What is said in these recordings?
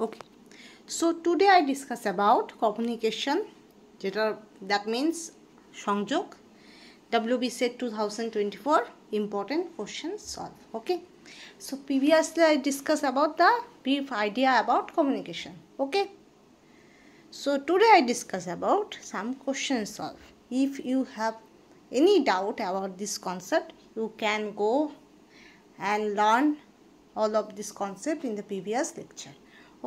Okay, so today I discuss about communication, that means সংযোগ, WB set 2024 important question solve. Okay, so previously I discussed about the brief idea about communication. Okay, so today I discuss about some question solve. If you have any doubt about this concept, you can go and learn all of this concept in the previous lecture.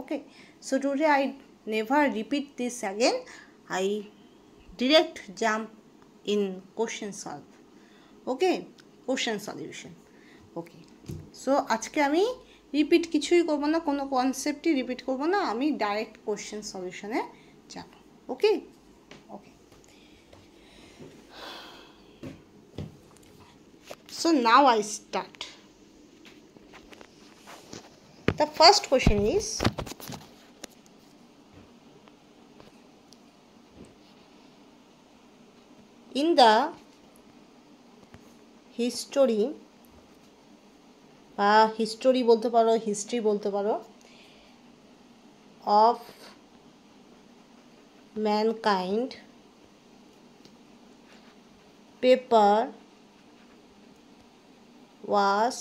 Okay, so today I never repeat this again. I direct jump in question solve. Okay, question solution. Okay, so আজকে আমি repeat কিছুই করব না, কোনো কনসেপ্টই repeat করব না, আমি direct question সলিউশনে যাব. ওকে ওকে so now I start. The first question is, in the history বা হিস্টোরি বলতে পারো, হিস্ট্রি বলতে পারো, of mankind, paper was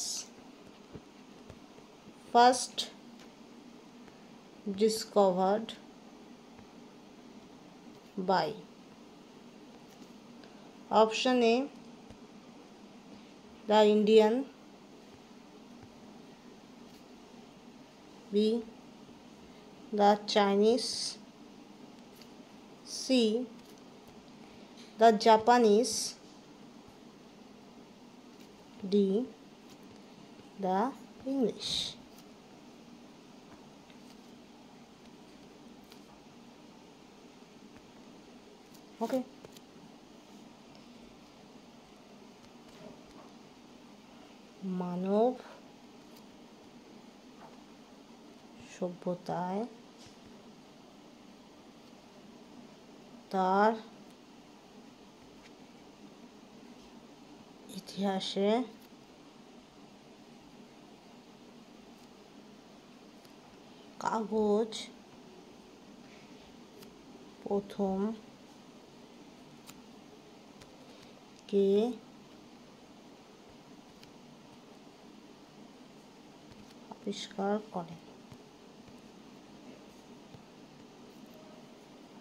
first discovered by option A, the Indian, B, the Chinese, C, the Japanese, D, the English. Okay, মানব সভ্যতায় তার ইতিহাসে কাগজ প্রথম কে আবিষ্কার করে?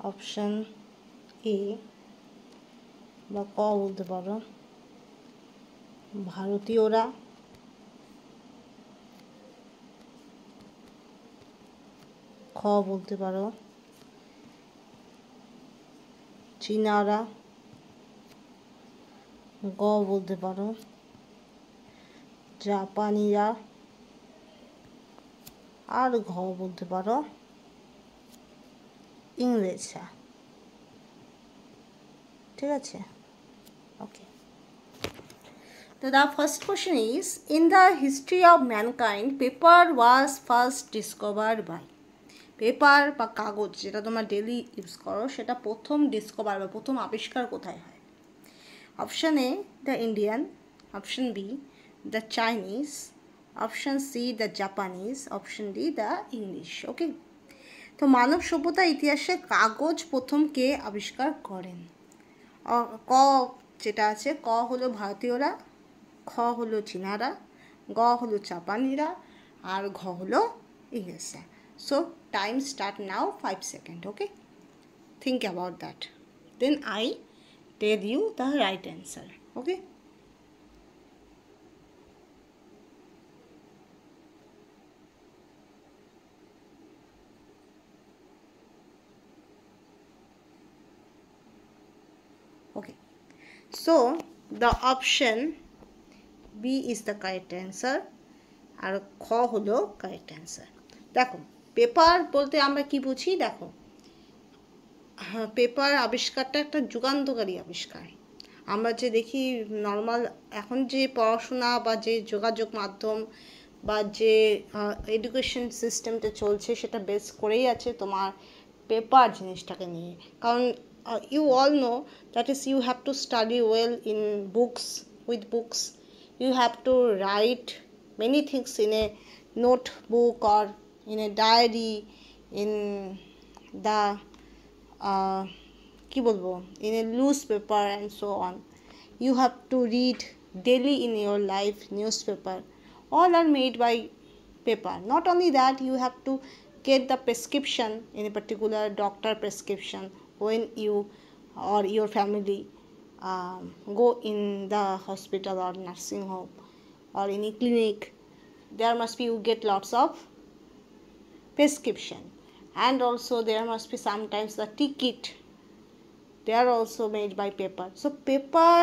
অপশন এ বা ক বলতে পারো ভারতীয়রা, খ বলতে পারো চীনারা, গ বলতে পারো জাপানিরা, আর ঘ বলতে পারো ইংরেজরা. ঠিক আছে? ওকে, so the first question is, in the history of mankind, paper was first discovered by. Paper বা কাগজ যেটা তোমরা ডেলি ইউজ করো, সেটা প্রথম ডিসকভার বা প্রথম আবিষ্কার কোথায় হয়? Option A, the Indian, option B, the Chinese, option C, the Japanese, option D, the English. Okay, তো মানব সভ্যতার ইতিহাসে কাগজ প্রথম কে আবিষ্কার করেন? ক যেটা আছে, ক হলো ভারতীয়রা, খ হলো চীনারা, গ হলো জাপানিরা, আর ঘ হলো ইংরেজরা. So time start now, 5 seconds. Okay, think about that, then I tell you the right answer. Okay, okay, so the option B is the correct answer আর খ হলো কারেক্ট অ্যান্সার. দেখো, পেপার বলতে আমরা কি বুঝি? দেখো, হ্যাঁ, পেপার আবিষ্কারটা একটা যুগান্তকারী আবিষ্কার. আমরা যে দেখি নর্মাল এখন যে পড়াশোনা বা যে যোগাযোগ মাধ্যম বা যে এডুকেশন সিস্টেমটা চলছে, সেটা বেস করেই আছে তোমার পেপার জিনিসটাকে নিয়ে. কারণ you all know that is you have to study well in books, with books you have to write many things in a notebook or in a diary, in the কি বলবো in a newspaper and so on. You have to read daily in your life newspaper. All are made by paper. Not only that, you have to get the prescription in a particular doctor prescription when you or your family go in the hospital or nursing home or any clinic. There must be, you get lots of prescription, and also there must be sometimes the ticket. They are also made by paper. So paper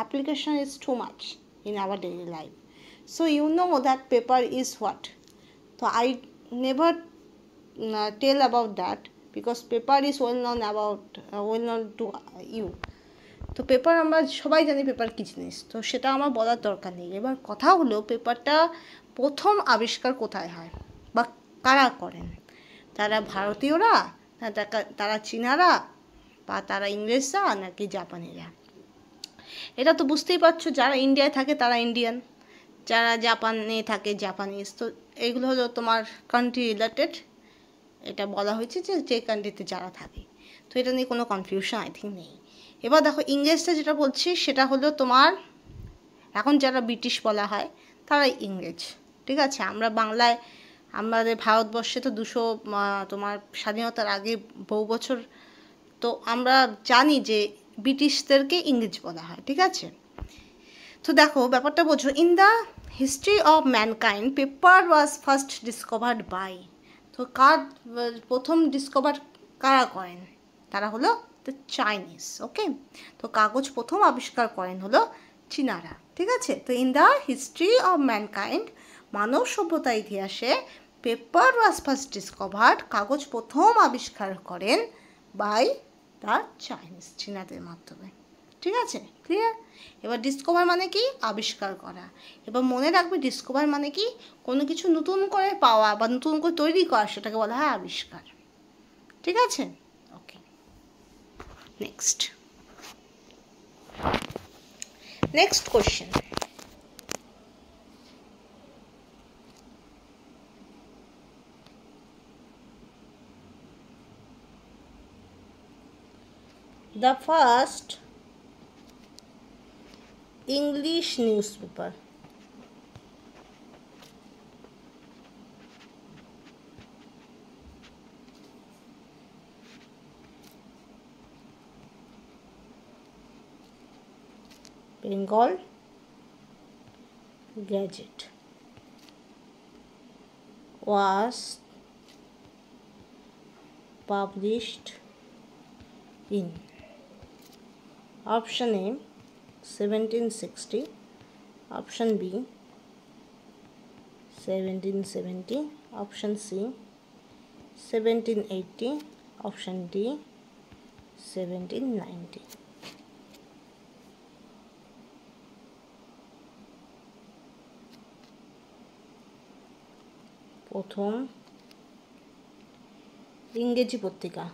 application is too much in our daily life. So you know that paper is what. So I never tell about that because paper is well known about well known to you. তো paper আমরা সবাই জানি paper কী জিনিস, তো সেটা আমার বলার দরকার নেই। এবার কথা হলো পেপারটা প্রথম আবিষ্কার কোথায় হয় বা কারা করেন? তারা ভারতীয়রা না তারা চীনারা বা তারা ইংরেজরা নাকি জাপানিরা? এটা তো বুঝতেই পারছো, যারা ইন্ডিয়ায় থাকে তারা ইন্ডিয়ান, যারা জাপানে থাকে জাপানিজ। তো এইগুলো হলো তোমার কান্ট্রি রিলেটেড, এটা বলা হয়েছে যে যে কান্ট্রিতে যারা থাকে। তো এটা নিয়ে কোনো কনফিউশন আই থিঙ্ক নেই। এবার দেখো ইংরেজটা যেটা বলছি সেটা হলো তোমার এখন যারা ব্রিটিশ বলা হয় তারাই ইংরেজ, ঠিক আছে। আমরা বাংলায় আমাদের ভারতবর্ষে তো তোমার স্বাধীনতার আগে বহু বছর তো আমরা জানি যে ব্রিটিশদেরকে ইংরেজ বলা হয়, ঠিক আছে। তো দেখো ব্যাপারটা বোঝো, in the history of mankind paper was first discovered by. তো প্রথম ডিসকভার কারা করেন? তারা হলো দ্য চাইনিজ, ওকে। তো কাগজ প্রথম আবিষ্কার করেন হলো চীনারা, ঠিক আছে। তো in the history of mankind মানব সভ্যতা ইতিহাসে পেপার ওয়াজ ফার্স্ট ডিসকভার্ড, কাগজ প্রথম আবিষ্কার করেন বাই দ্য চাইনিজ, চীনাদের মাধ্যমে, ঠিক আছে, ক্লিয়ার। এবার ডিসকভার মানে কি? আবিষ্কার করা। এবার মনে রাখবে ডিসকভার মানে কি? কোনো কিছু নতুন করে পাওয়া বা নতুন করে তৈরি করা, সেটাকে বলা হয় আবিষ্কার, ঠিক আছে। Okay, next question. The first English newspaper. Bengal Gazette was published in option A 1760, option B 1770, option C 1780, option D 1790. প্রথম ইংরেজি পত্রিকা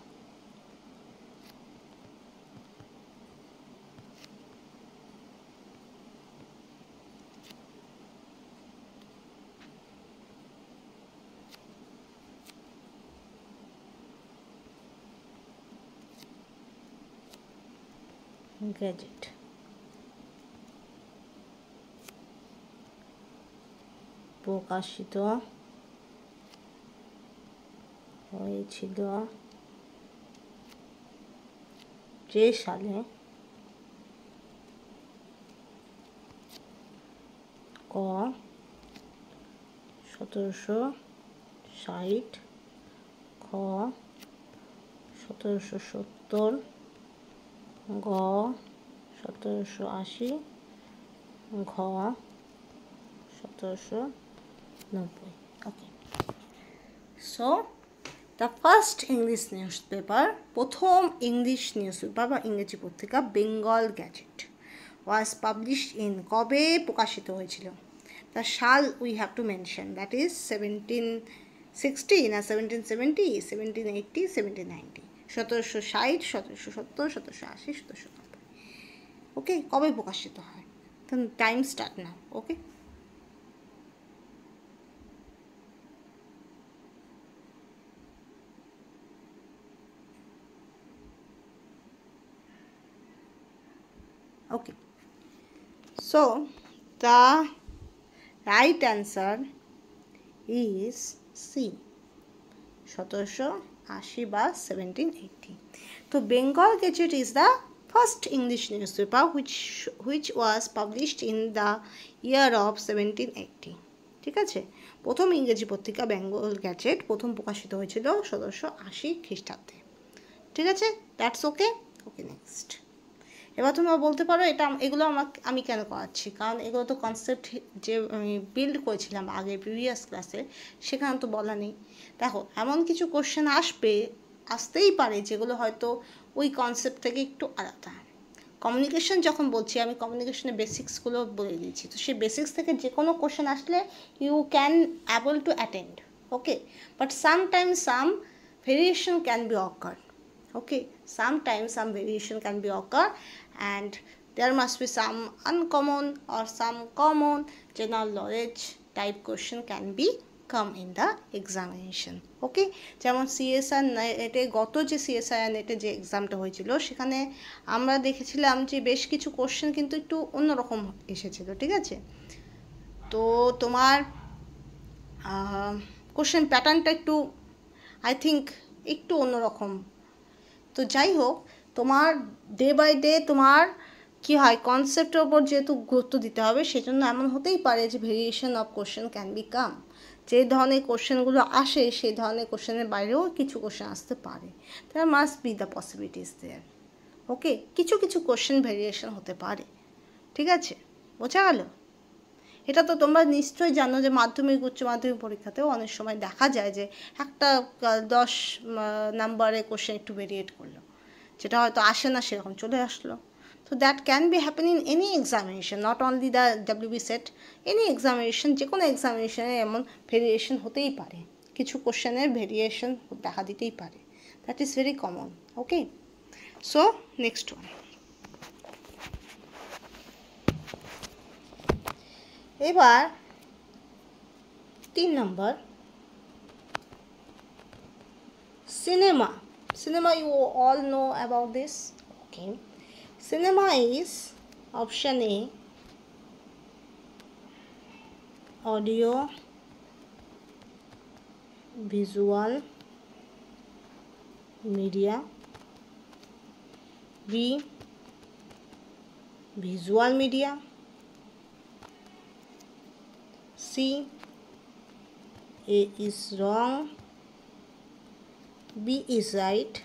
গ্যাজেট প্রকাশিত হয়েছিল যে সালে ক 1760, খ 1770, গ 1780, ঘ 1790. Okay, so the first English news paper, প্রথম ইংলিশ নিউজ পেপার বা ইংরেজি পত্রিকা Bengal gazette was published in, কবে প্রকাশিত হয়েছিল? দ্য সাল we have to mention, that is 1760 না 1770, 1780, 1790, 1760, 1770, 1780, 1790. ওকে, কবে প্রকাশিত হয়? টাইম স্টার্ট না, ওকে। Okay, so the right answer is C, 1780 বা 1780. So Bengal Gazette is the first English newspaper which was published in the year of 1780. ঠিক আছে, প্রথম ইংরেজি পত্রিকা বেঙ্গল গ্যাজেট প্রথম প্রকাশিত হয়েছিল 1780 খ্রিস্টাব্দে। ঠিক আছে, দ্যাটস ওকে। Okay, next. এবার তোমরা বলতে পারো এগুলো আমি কেন করাচ্ছি, কারণ এগুলো তো কনসেপ্ট যে আমি বিল্ড করেছিলাম আগে প্রিভিয়াস ক্লাসে, সেখানে তো বলা নেই। দেখো, এমন কিছু কোশ্চেন আসতেই পারে যেগুলো হয়তো ওই কনসেপ্ট থেকে একটু আলাদা। কমিউনিকেশন যখন বলছি, আমি কমিউনিকেশনের বেসিক্সগুলো বলে দিয়েছি, তো সেই বেসিক্স থেকে যে কোনো কোশ্চেন আসলে you can able to attend, okay, but sometimes some variation can be occur, okay, sometimes some variation can be occur, and there must be some uncommon or some common general knowledge type question can be come in the examination, okay. যেমন CSR নেটে গত যে CSR নেটে যে এক্সামটা হয়েছিল, সেখানে আমরা দেখেছিলাম যে বেশ কিছু কোশ্চেন কিন্তু একটু অন্যরকম এসেছিল, ঠিক আছে। তো তোমার কোশ্চেন প্যাটার্নটা একটু আই থিঙ্ক একটু অন্যরকম। তো যাই হোক, তোমার ডে বাই ডে তোমার কী হয়, কনসেপ্টের ওপর যেহেতু গুরুত্ব দিতে হবে, সেজন্য এমন হতেই পারে যে variation of question can be come. যে ধরনের কোশ্চেনগুলো আসে সেই ধরনের কোশ্চেনের বাইরেও কিছু কোশ্চেন আসতে পারে। There must be the possibilities there, okay. কিছু কিছু কোশ্চেন ভেরিয়েশন হতে পারে, ঠিক আছে, বোঝা গেল। এটা তো তোমরা নিশ্চয়ই জানো যে মাধ্যমিক উচ্চ মাধ্যমিক পরীক্ষাতেও অনেক সময় দেখা যায় যে একটা 10 নাম্বারে কোশ্চেন একটু ভেরিয়েট করলো, যেটা হয়তো আসে না সেরকম চলে আসলো। তো that can be happen in any examination, not only the WB set, any examination, যে কোনো এক্সামিনেশনে এমন ভেরিয়েশন হতেই পারে, কিছু কোশ্চেনের ভেরিয়েশন দেখা দিতেই পারে, that is very common, okay. So next one, এবার 3 নম্বর, cinema. Cinema, you all know about this, okay. Cinema is option A, audio visual media, B, visual media, C, A is wrong, B is right,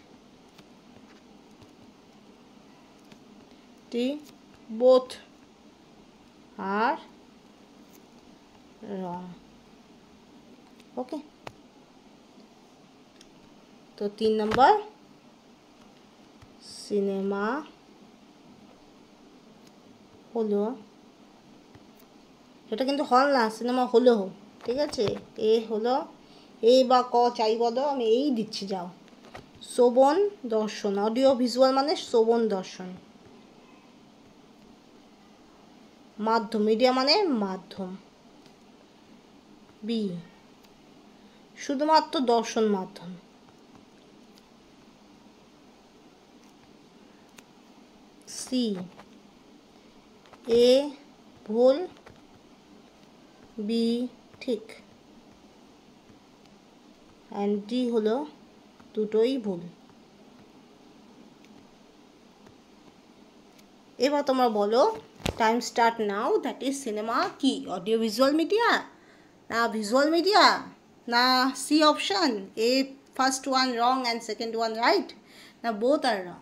D, both are wrong, okay. তো 3 নম্বর, cinema হলো, এটা কিন্তু হল না, cinema হলো, ঠিক আছে। এ হলো, এ বা ক চাই বলো, আমি এই দিচ্ছি, যাও। শ্রবণ দর্শন, অডিও ভিজুয়াল মানে শ্রবণ দর্শন, মাধ্যম, মিডিয়া মানে মাধ্যম, বি শুধুমাত্র দর্শন মাধ্যম, সি এ ভুল, বি ঠিক, অ্যান্ড ডি হলো দুটোই ভুল। এবার তোমরা বলো, time start now, that is cinema কি, অডিও ভিজুয়াল মিডিয়া না ভিজুয়াল মিডিয়া না C option, A first one wrong and second one right, না বোথ আর রং।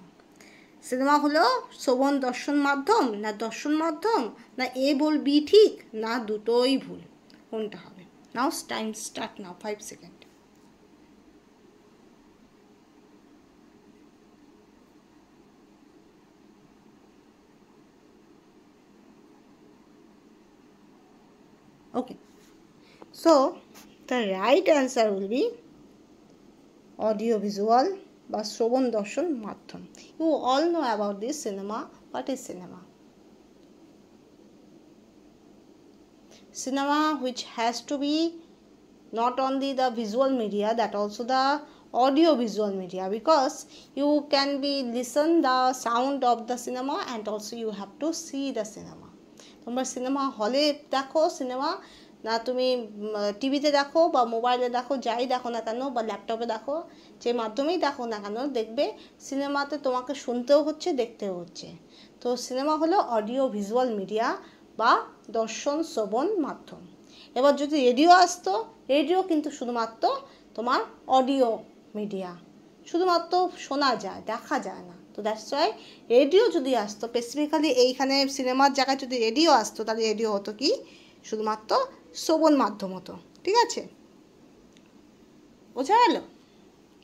সিনেমা হলো শ্রবণ দর্শন মাধ্যম না দর্শন মাধ্যম, না এ বল বি ঠিক, না দুটোই ভুল, কোনটা হবে? Now time start now, 5 second. Okay, so the right answer will be audio visual বা শ্রবণ দর্শন মাধ্যম। You all know about this cinema. What is cinema? Cinema which has to be not only the visual media, that also the audio visual media, because you can be listen the sound of the cinema and also you have to see the cinema. তোমরা cinema হলে দেখো cinema, না তুমি টিভিতে দেখো বা মোবাইলে দেখো, যাই দেখো না কেন বা ল্যাপটপে দেখো, যে মাধ্যমেই দেখো না কেন, দেখবে সিনেমাতে তোমাকে শুনতেও হচ্ছে, দেখতেও হচ্ছে। তো সিনেমা হলো অডিও ভিজুয়াল মিডিয়া বা দর্শন শ্রবণ মাধ্যম। এবার যদি রেডিও আসতো, রেডিও কিন্তু শুধুমাত্র তোমার অডিও মিডিয়া, শুধুমাত্র শোনা যায়, দেখা যায় না। তো দ্যাটস ওয়াই রেডিও যদি আসতো, স্পেসিফিক্যালি এইখানে সিনেমার জায়গায় যদি রেডিও আসতো, তাহলে রেডিও হতো কি শুধুমাত্র শ্রবণ মাধ্যম হতো। ঠিক আছে, বোঝা গেল?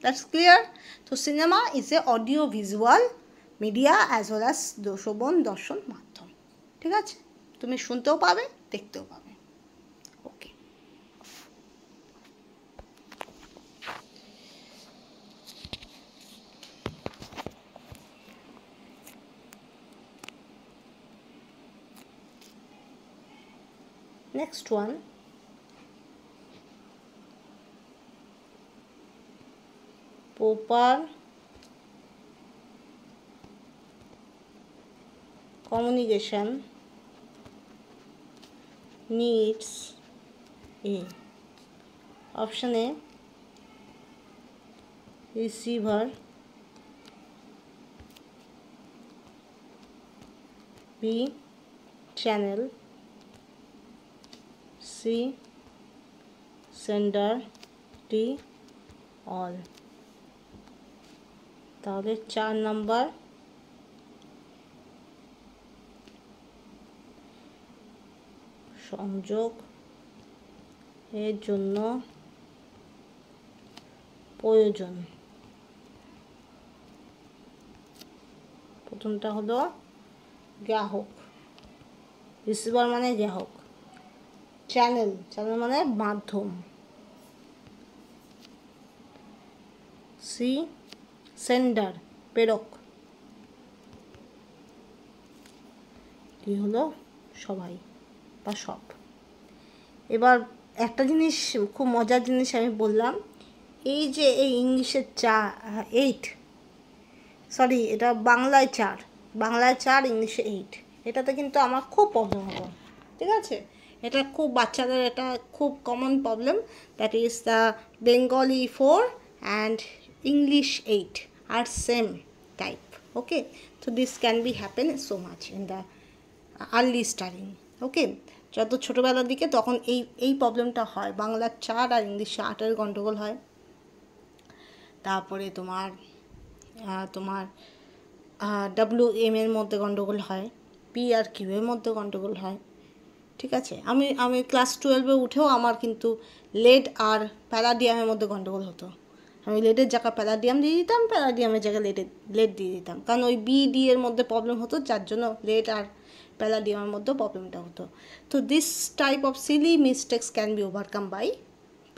That's clear? তো cinema is a audio visual media as well as শ্রবণ দর্শন মাধ্যম। ঠিক আছে, তুমি শুনতেও পাবে, দেখতেও পাবে। ওকে, next one, proper communication needs a, option A, receiver, B, channel, C, sender, D, all. তাহলে 4 নাম্বার সংযোগ এর জন্য প্রয়োজন। প্রথমটা হলো গ্রাহক, রিসিভার মানে গ্রাহক, চ্যানেল, চ্যানেল মানে মাধ্যম, সি সেন্ডার প্রেরক, কি হলো সবাই বা সব। এবার একটা জিনিস, খুব মজার জিনিস আমি বললাম, এই যে এই ইংলিশের 8, সরি এটা বাংলায় 4, বাংলায় 4, ইংলিশে 8, এটাতে কিন্তু আমার খুব প্রবলেম হলো। ঠিক আছে, এটা খুব বাচ্চাদের এটা খুব common problem, that is the Bengali 4 and English 8 are same type. Okay, so this can be happen so much in the early starting. ওকে, যত ছোটোবেলার দিকে তখন এই প্রবলেমটা হয়, বাংলার 4 আর ইংলিশে 8-এর গণ্ডগোল হয়। তারপরে তোমার WM এর মধ্যে গণ্ডগোল হয়, পি আর কিউ এর মধ্যে গণ্ডগোল হয়। ঠিক আছে, আমি ক্লাস 12-এ উঠেও আমার কিন্তু লেড আর প্যালাডিয়ামের মধ্যে গণ্ডগোল হতো। আমি লেডের জায়গায় প্যালাডিয়াম দিয়ে দিতাম, প্যালাডিয়ামের জায়গায় লেড দিয়ে দিতাম, কারণ ওই BD এর মধ্যে প্রবলেম হতো, যার জন্য লেড আর প্যালাডিয়ামের মধ্যে প্রবলেমটা হতো। তো this type of silly mistakes can be overcome by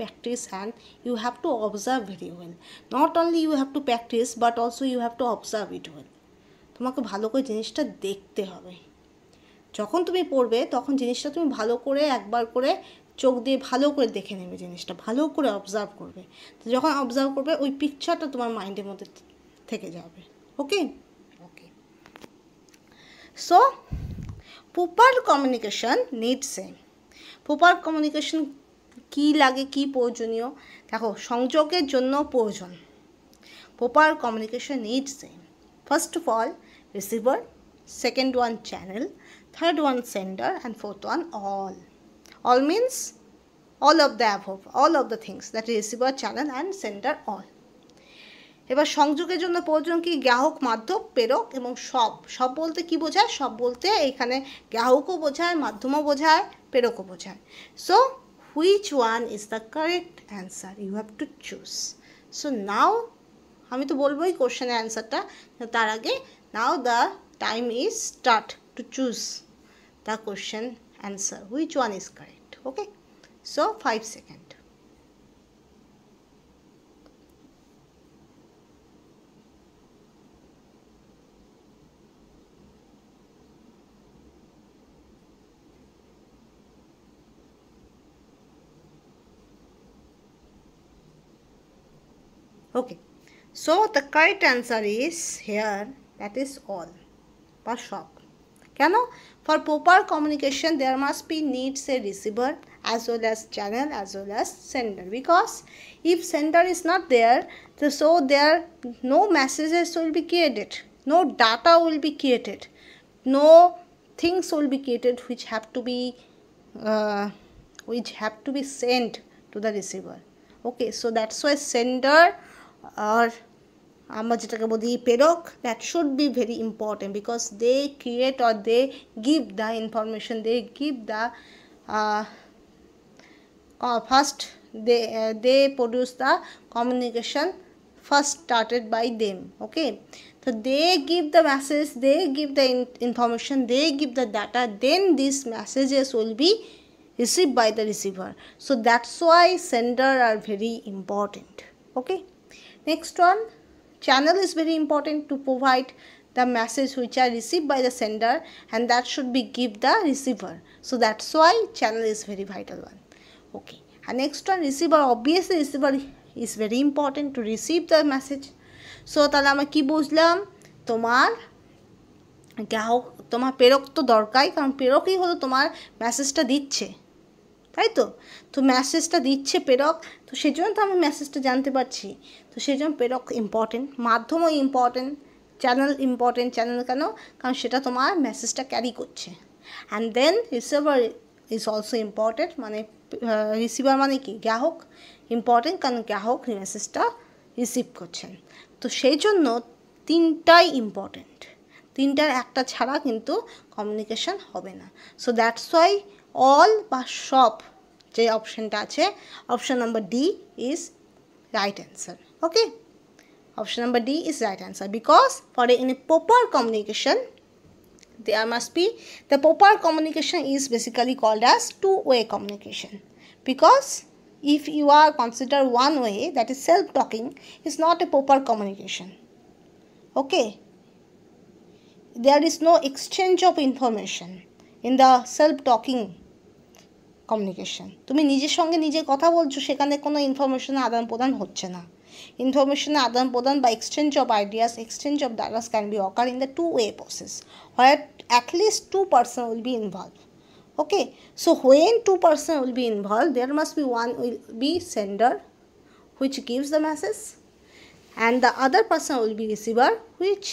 practice, and you have to observe very well. Not only you have to practice but also you have to observe it well. তোমাকে ভালো করে জিনিসটা দেখতে হবে। যখন তুমি পড়বে তখন জিনিসটা তুমি ভালো করে একবার করে চোখ দিয়ে ভালো করে দেখে নেবে, জিনিসটা ভালো করে অবজার্ভ করবে। তো যখন অবজার্ভ করবে ওই পিকচারটা তোমার মাইন্ডের মধ্যে থেকে যাবে। Okay okay, so proper communication needs a, proper communication কী লাগে, কী প্রয়োজনীয়, দেখো সংযোগের জন্য প্রয়োজন। Proper communication needs a, first of all receiver, second one channel, third one sender, and fourth one all. All means all of the above, all of the things, that is receiver, channel and sender, all. এবার সংযোগের জন্য প্রয়োজন কি, গ্রাহক, মাধ্যম, প্রেরক এবং সব। সব বলতে কি বোঝায়, সব বলতে এখানে গ্রাহকও বোঝায়, মাধ্যমও বোঝায়, প্রেরকও বোঝায়। So which one is the correct answer, you have to choose. So now আমি তো বলবোই কোশ্চেনের অ্যান্সারটা, তার আগে now the time is start to choose the question answer, which one is correct. Okay, so 5 seconds. Okay, so the correct answer is here, that is all বা সব। কেন? For proper communication there must be needs a receiver as well as channel as well as sender, because if sender is not there, so there no messages will be created, no data will be created, no things will be created which have to be sent to the receiver. Okay, so that's why sender or আমরা যেটাকে বলি প্রেরক, that should be very important because they create or they give the information, they give the first they produce the communication first started by them. Okay, so they give the message, they give the information, they give the data, then these messages will be received by the receiver. So that's why sender are very important. Okay, next one, channel is very important to provide the message which are received by the sender, and that should be give the receiver. So that's why channel is very vital one. Okay, and next one, receiver. Obviously receiver is very important to receive the message. So তাহলে আমরা কি বুঝলাম, তোমার গ্রাহক, তোমার প্রেরক তো দরকারই, কারণ প্রেরকই হলো তোমার মেসেজটা দিচ্ছে, তাই তো। তো মেসেজটা দিচ্ছে প্রেরক, তো সেই জন্য তো আমি মেসেজটা জানতে পারছি, তো সেই জন্য প্রেরক ইম্পর্টেন্ট, মাধ্যমও ইম্পর্টেন্ট, চ্যানেল ইম্পর্টেন্ট। চ্যানেল কেন? কারণ সেটা তোমার মেসেজটা ক্যারি করছে। And then receiver is also important, মানে রিসিভার মানে কি, গ্রাহক ইম্পর্টেন্ট, কারণ গ্রাহক মেসেজটা রিসিভ করছেন। তো সেই জন্য তিনটাই ইম্পর্টেন্ট, তিনটার একটা ছাড়া কিন্তু কমিউনিকেশন হবে না। সো দ্যাটস ওয়াই অল বা সব যে অপশানটা আছে, option number D is right answer. Okay, option number D is right answer, because for in a proper communication there must be, the proper communication is basically called as two-way communication, because if you are consider one way, that is self-talking, is not a proper communication. Okay, there is no exchange of information in the self-talking communication. তুমি নিজের সঙ্গে নিজে কথা বলছো, সেখানে কোনো information আদান প্রদান হচ্ছে না। Information আদান প্রদান বা exchange of ideas, exchange of data can be occur in the two-way process where at least two person will be involved. Okay, so when two person will be involved, there must be one will be sender which gives the message, and the other person will be receiver, which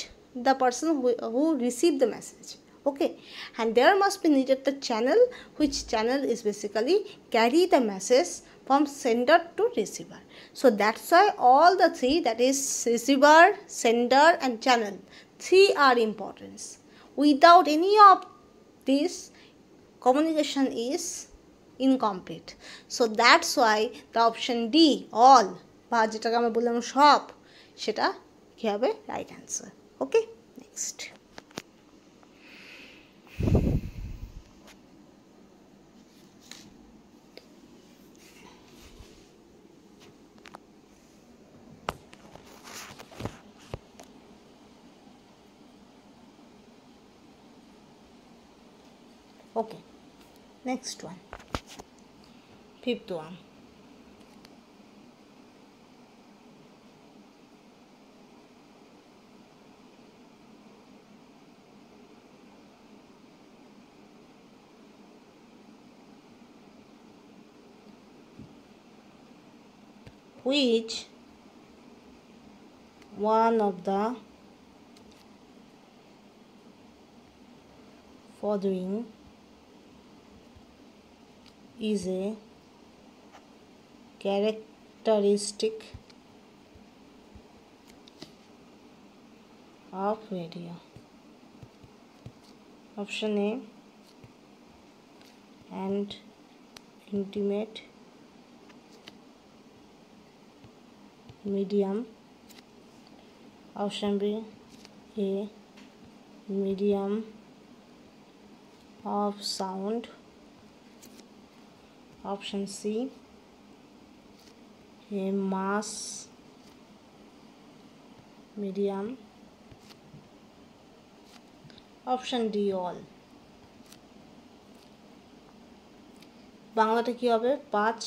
the person who receive the message. Okay, and there must be needed the channel, which channel is basically carry the message from sender to receiver. So that's why all the three, that is receiver, sender and channel, three are important. Without any of this, communication is incomplete. So that's why the option D, all বা যেটাকে আমরা বললাম সব, সেটা কি হবে, right answer. Okay, next. Okay, next one, fifth one. Which one of the following is a characteristic of radio? Option A, and intimate medium. Option B, a medium of sound. Option C, a mass medium. Option D, all. বাংলাটা কি হবে? 5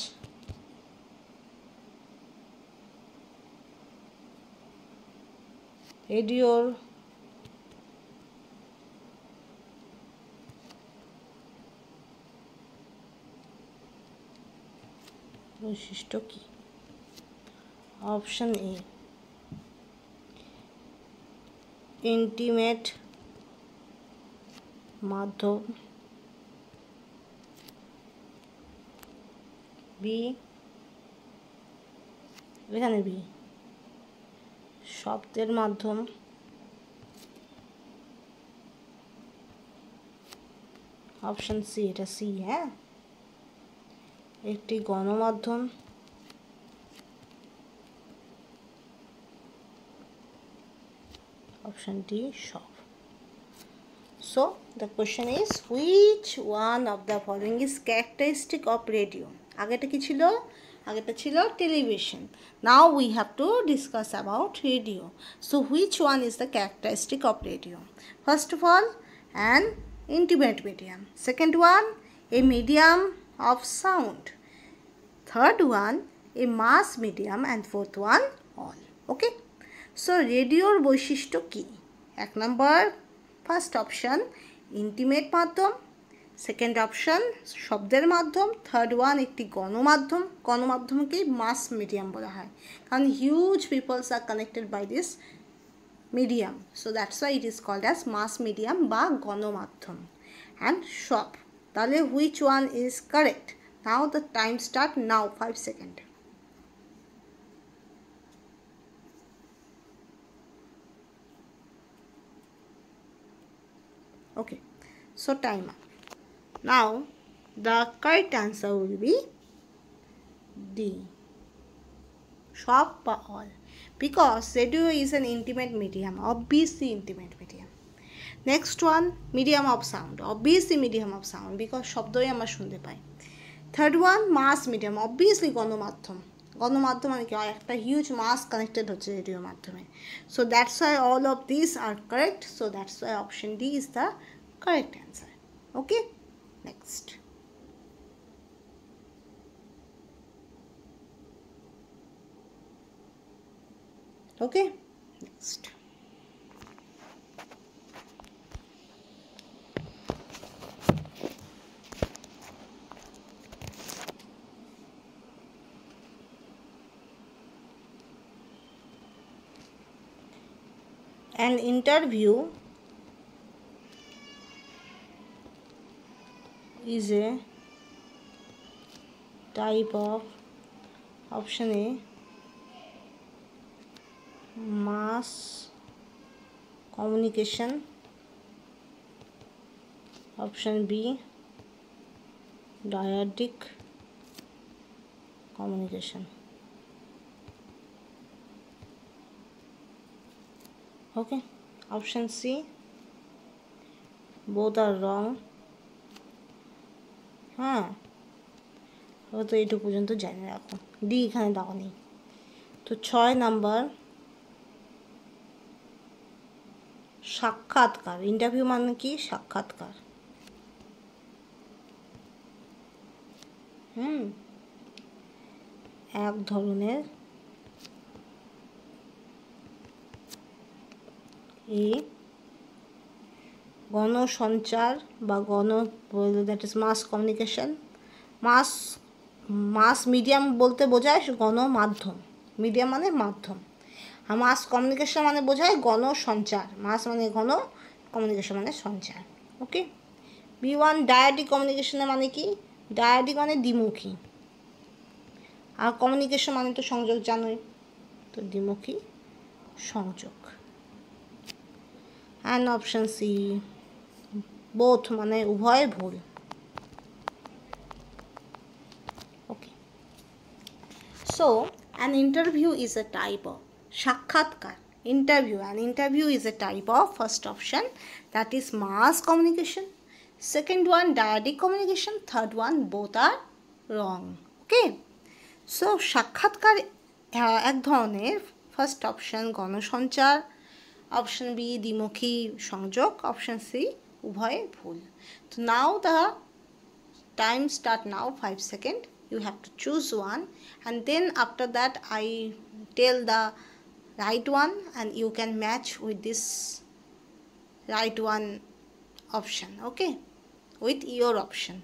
রেডিওর বৈশিষ্ট্য কি? Option A intimate মাধ্যম, B এখানে B শব্দের মাধ্যম, অপশন সি, এটা সি, হ্যাঁ, একটি গণমাধ্যম, অপশন ডি সব। So the question is which one of the following is characteristic of radio? আগেটা কি ছিল? আগেটা ছিল television. Now we have to discuss about radio. So which one is the characteristic of radio? First of all, an intimate medium. Second one, a medium of sound. Third one, a mass medium. And fourth one, all. Okay? So রেডিওর বৈশিষ্ট্য কি? এক নম্বর, first option intimate মাধ্যম, second option শব্দের মাধ্যম, third one একটি গণমাধ্যম। গণমাধ্যমকেই মাস medium বলা হয়, কারণ huge peoples are connected by this medium, so that's why it is called as mass medium বা গণমাধ্যম। অ্যান্ড সব, তাহলে which one is correct? Now the time start now, 5 second. Okay, so time up. Now the correct answer will be D, shop or all, because radio is an intimate medium, obviously intimate medium. Next one, medium of sound, obviously medium of sound, because শব্দই আমরা শুনতে পাই। Third one, মাস medium, obviously গণমাধ্যম। গণমাধ্যম মানে কি, একটা huge মাস connected হচ্ছে রেডিওর মাধ্যমে। So that's why all of this are correct, so that's why option D is the correct answer. Okay, next. Okay, next. An interview is a type of, option A, mass communication, option B, dyadic communication. Okay, option C, both are wrong. হ্যাঁ, তো এইটুকু পর্যন্ত জেনে রাখো, D এখানে দাও নেই। তো 6 নাম্বার, সাক্ষাৎকার। ইন্টারভিউ মানে কি? সাক্ষাৎকার। এক ধরনের এই গণসঞ্চার বা that is mass communication. Mass medium বলতে বোঝায় গণমাধ্যম, মিডিয়াম মানে মাধ্যম, আর মাস কমিউনিকেশন মানে বোঝায় গণসঞ্চার। মাস মানে গণ, কমিউনিকেশন মানে সঞ্চার। ওকে, B1 ডায়াডিক কমিউনিকেশনের মানে কি? ডায়াডিক মানে দ্বিমুখী, আর কমিউনিকেশন মানে তো সংযোগ, জানোই তো, দ্বিমুখী সংযোগ। অ্যান্ড অপশন সি, বোথ মানে উভয় ভুল। Okay, so an interview is a type of, সাক্ষাৎকার, interview, an interview is a type of, first option, that is mass communication, second one dyadic communication, third one both are wrong. Okay, so সাক্ষাৎকার এক ধরনের, first option গণসঞ্চার, option B দ্বিমুখী সংযোগ, option C উভয় ভুল। তো now the time start now, 5 seconds. You have to choose one, and then after that I tell the right one and you can match with this right one option, okay, with your option.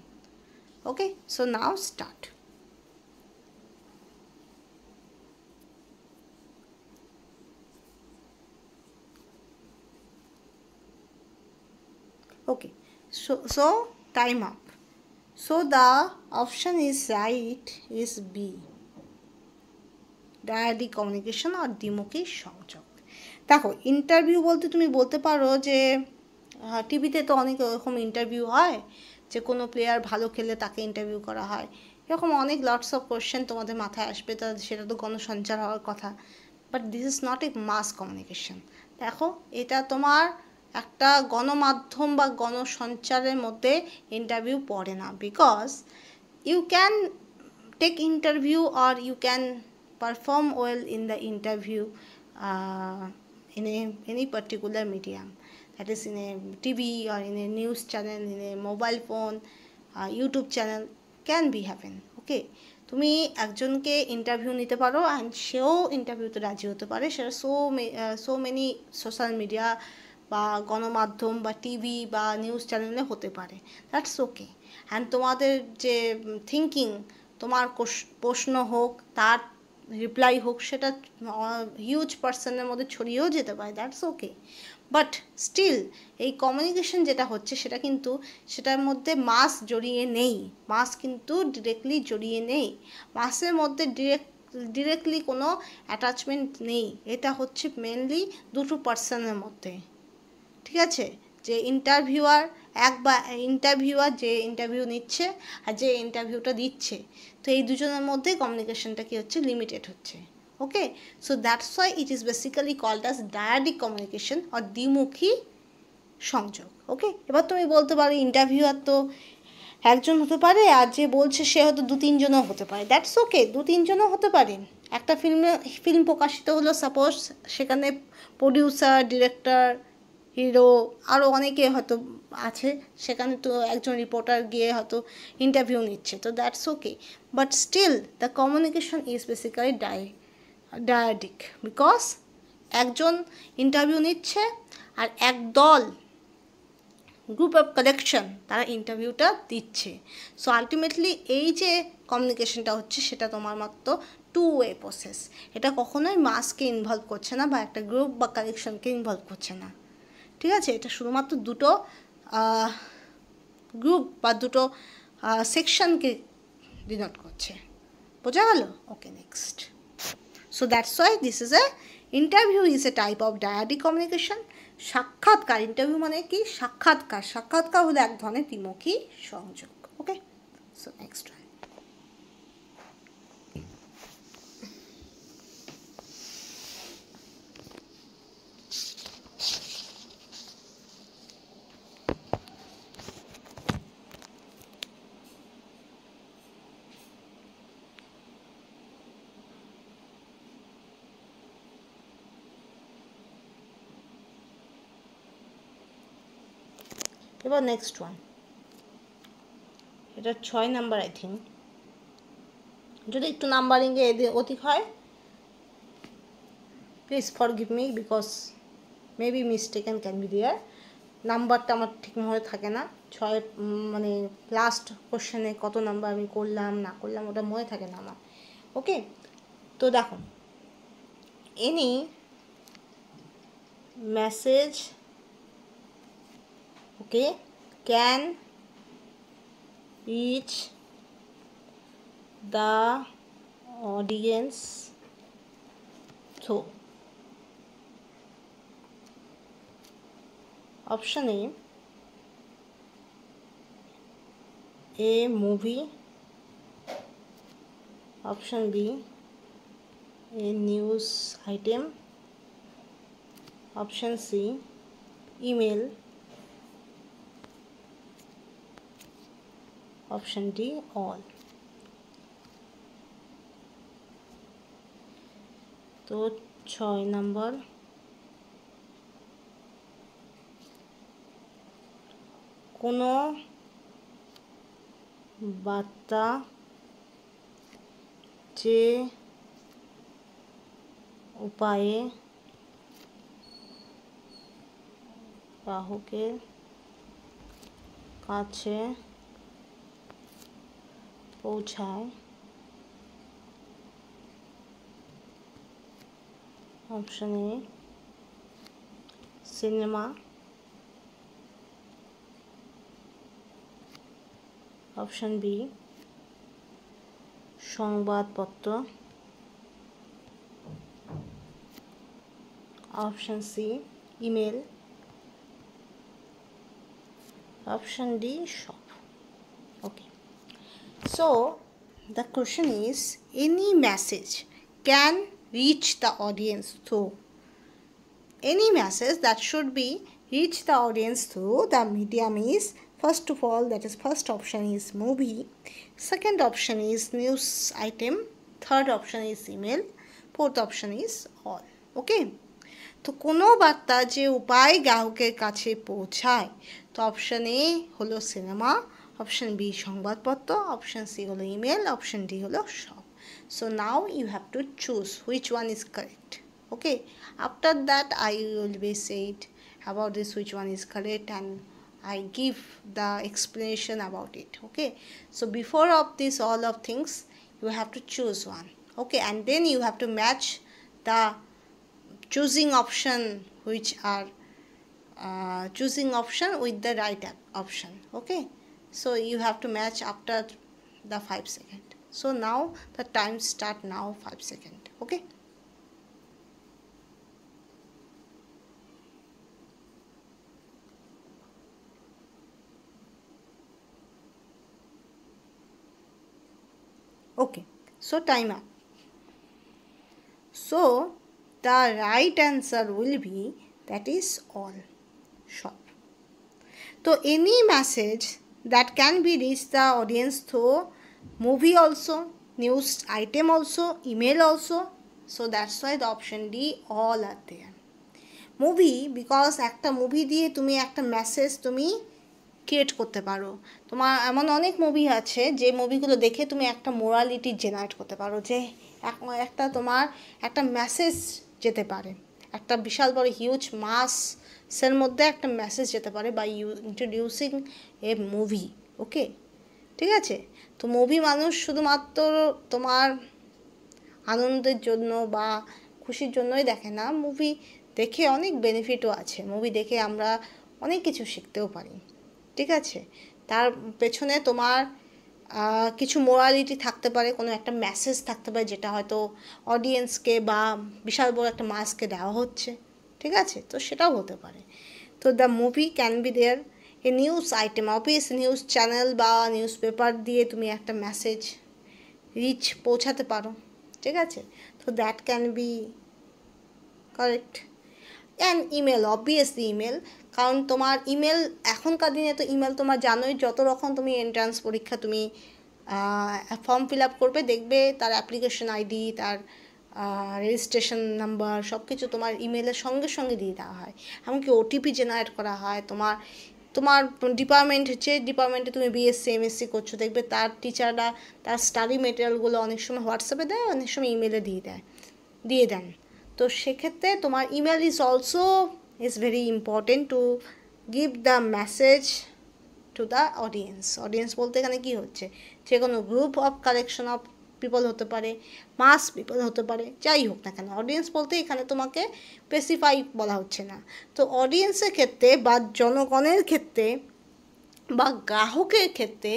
Okay, so now start. Okay, so time up. So the option is right is B, dyadic communication আর দ্বিমুখী সংযোগ। দেখো interview বলতে তুমি বলতে পারো যে টিভিতে তো অনেক এরকম ইন্টারভিউ হয় যে কোনো প্লেয়ার ভালো খেলে তাকে ইন্টারভিউ করা হয়, এরকম অনেক লটস অফ কোয়েশ্চেন তোমাদের মাথায় আসবে, তা সেটা তো গণসঞ্চার হওয়ার কথা, but this is not a mass communication. দেখো এটা তোমার একটা গণমাধ্যম বা গণসঞ্চারের মধ্যে ইন্টারভিউ পড়ে না, because you can take interview or you can perform well in the interview in any particular medium, that is in a TV or in a news channel, in a mobile phone, YouTube channel can be happen. Okay, তুমি একজনকে interview নিতে পারো and সেও ইন্টারভিউতে রাজি হতে পারে, সেটা সো মেনি সোশ্যাল মিডিয়া বা গণমাধ্যম বা টিভি বা নিউজ চ্যানেলে হতে পারে, দ্যাটস ওকে। অ্যান্ড তোমাদের যে থিঙ্কিং, তোমার প্রশ্ন হোক তার রিপ্লাই হোক, সেটা হিউজ পার্সনের মধ্যে ছড়িয়েও যেতে পারে, দ্যাটস ওকে। বাট স্টিল এই কমিউনিকেশন যেটা হচ্ছে সেটা কিন্তু সেটার মধ্যে মাস জড়িয়ে নেই, মাস কিন্তু ডিরেক্টলি জড়িয়ে নেই, মাসের মধ্যে ডিরেক্টলি কোনো অ্যাটাচমেন্ট নেই, এটা হচ্ছে মেনলি দুটো পার্সনের মধ্যে, ঠিক আছে, যে ইন্টারভিউয়ার ইন্টারভিউয়ার যে ইন্টারভিউ নিচ্ছে আর যে ইন্টারভিউটা দিচ্ছে, তো এই দুজনের মধ্যে কমিউনিকেশনটা কি হচ্ছে, লিমিটেড হচ্ছে। Okay, so that's why it is basically called as dyadic communication আর দ্বিমুখী সংযোগ। ওকে, এবার তুমি বলতে পারো ইন্টারভিউয়ার তো একজন হতে পারে আর যে বলছে সে হয়তো 2-3জনও হতে পারে, দ্যাটস ওকে, 2-3জনও হতে পারে। একটা ফিল্ম প্রকাশিত হলো সাপোজ, সেখানে প্রডিউসার, ডিরেক্টর, হিরো আরও অনেকে হয়তো আছে, সেখানে তো একজন রিপোর্টার গিয়ে হয়তো ইন্টারভিউ নিচ্ছে, তো that's okay, but still the communication is basically dyadic, because একজন ইন্টারভিউ নিচ্ছে আর একদল গ্রুপ অফ কালেকশন তারা ইন্টারভিউটা দিচ্ছে। সো আলটিমেটলি এই যে কমিউনিকেশনটা হচ্ছে সেটা তোমার মাত্র টু ওয়ে প্রসেস, এটা কখনোই মাসকে ইনভলভ করছে না বা একটা গ্রুপ বা কালেকশনকে ইনভলভ করছে না, ঠিক আছে, এটা শুধুমাত্র দুটো গ্রুপ বা দুটো সেকশনকে ডিনোট করছে, বোঝা গেল? Okay, next. So that's why this is a interview is a type of dyadic communication. সাক্ষাৎকার, ইন্টারভিউ মানে কি, সাক্ষাৎকার, সাক্ষাৎকার হলো এক ধরনের দ্বিমুখী সংযোগ। Okay, so next one. এবার নেক্সট ওয়ান, এটা 6 নাম্বার আই থিঙ্ক, যদি একটু নাম্বারিংয়ে অধিক হয় please forgive me, because maybe mistaken can be there, নাম্বারটা আমার ঠিকভাবে থাকে না, 6 মানে লাস্ট কোশ্চেনে কত নাম্বার আমি করলাম না করলাম ওটা মনে থাকে না আমার। ওকে, তো দেখো, any message okay can reach the audience through option A movie, option B a news item, option C email, option D all. তো 6 নাম্বার, কোনো বার্তা যে উপায়ে গ্রাহকের কাছে পৌঁছায়। Option A cinema, option B সংবাদপত্র, option C email, option D সব। Okay, so the question is, any message can reach the audience through any message that should be reach the audience through the medium is, first of all, that is first option is movie, second option is news item, third option is email, fourth option is all. Okay, তো কোনো বার্তা যে উপায় গ্রাহকের কাছে পৌঁছায়, তো option A হলো সিনেমা, অপশন বি সংবাদপত্র, অপশন সি হলো ইমেল, অপশন ডি হলো সব। So now you have to choose which one is correct. Okay, after that I will be said about this which one is correct and I give the explanation about it. Okay, so before of this all of things you have to choose one. Okay, and then you have to match the choosing option which are choosing option with the right option. Okay, so you have to match after the 5 seconds. So now the time start now 5 seconds. Okay, okay, so time up. So the right answer will be, that is all, shop. So any message that can be reach the audience through movie also, news item also, email also, so that's why the option D all are there. Movie, because একটা movie দিয়ে তুমি একটা message তুমি create করতে পারো। তোমার এমন অনেক মুভি আছে যে মুভিগুলো দেখে তুমি একটা মোরালিটি জেনারেট করতে পারো, যে একটা তোমার একটা মেসেজ যেতে পারে, একটা বিশাল বড় হিউজ মাসের মধ্যে একটা মেসেজ যেতে পারে বাই ইন্ট্রোডিউসিং এ মুভি। ওকে, ঠিক আছে। তো মুভি মানুষ শুধুমাত্র তোমার আনন্দের জন্য বা খুশির জন্যই দেখে না, মুভি দেখে অনেক বেনিফিটও আছে। মুভি দেখে আমরা অনেক কিছু শিখতেও পারি, ঠিক আছে। তার পেছনে তোমার কিছু মোরালিটি থাকতে পারে, কোনো একটা মেসেজ থাকতে পারে যেটা হয়তো অডিয়েন্সকে বা বিশাল বড় একটা মাসকে দেওয়া হচ্ছে, ঠিক আছে। তো সেটাও হতে পারে। তো the movie can be there a news item, office news channel বা নিউজ পেপার দিয়ে তুমি একটা মেসেজ রিচ পৌঁছাতে পারো, ঠিক আছে। তো that can B correct. And email, obviously email, কারণ তোমার ইমেল এখনকার দিনে তো ইমেল তোমার জানোই, যত রকম তুমি এন্ট্রান্স পরীক্ষা তুমি ফর্ম ফিল আপ করবে, দেখবে তার অ্যাপ্লিকেশন আইডি, তার রেজিস্ট্রেশন নাম্বার সব কিছু তোমার ইমেলের সঙ্গে সঙ্গে দিয়ে দেওয়া হয়। এমনকি ওটিপি জেনারেট করা হয়। তোমার ডিপার্টমেন্ট, যে ডিপার্টমেন্টে তুমি বিএসসি এমএসসি করছো, দেখবে তার টিচাররা তার স্টাডি মেটেরিয়ালগুলো অনেক সময় হোয়াটসঅ্যাপে দেয়, অনেক সময় ইমেলে দিয়ে দেন। তো সেক্ষেত্রে তোমার email is very important to give the message to the audience বলতে এখানে কি হচ্ছে, যে কোনো group of collection of people হতে পারে, মাস পিপল হতে পারে, যাই হোক না কেন, অডিয়েন্স বলতে এখানে তোমাকে স্পেসিফাই বলা হচ্ছে না। তো অডিয়েন্সের ক্ষেত্রে বা জনগণের ক্ষেত্রে বা গ্রাহকের ক্ষেত্রে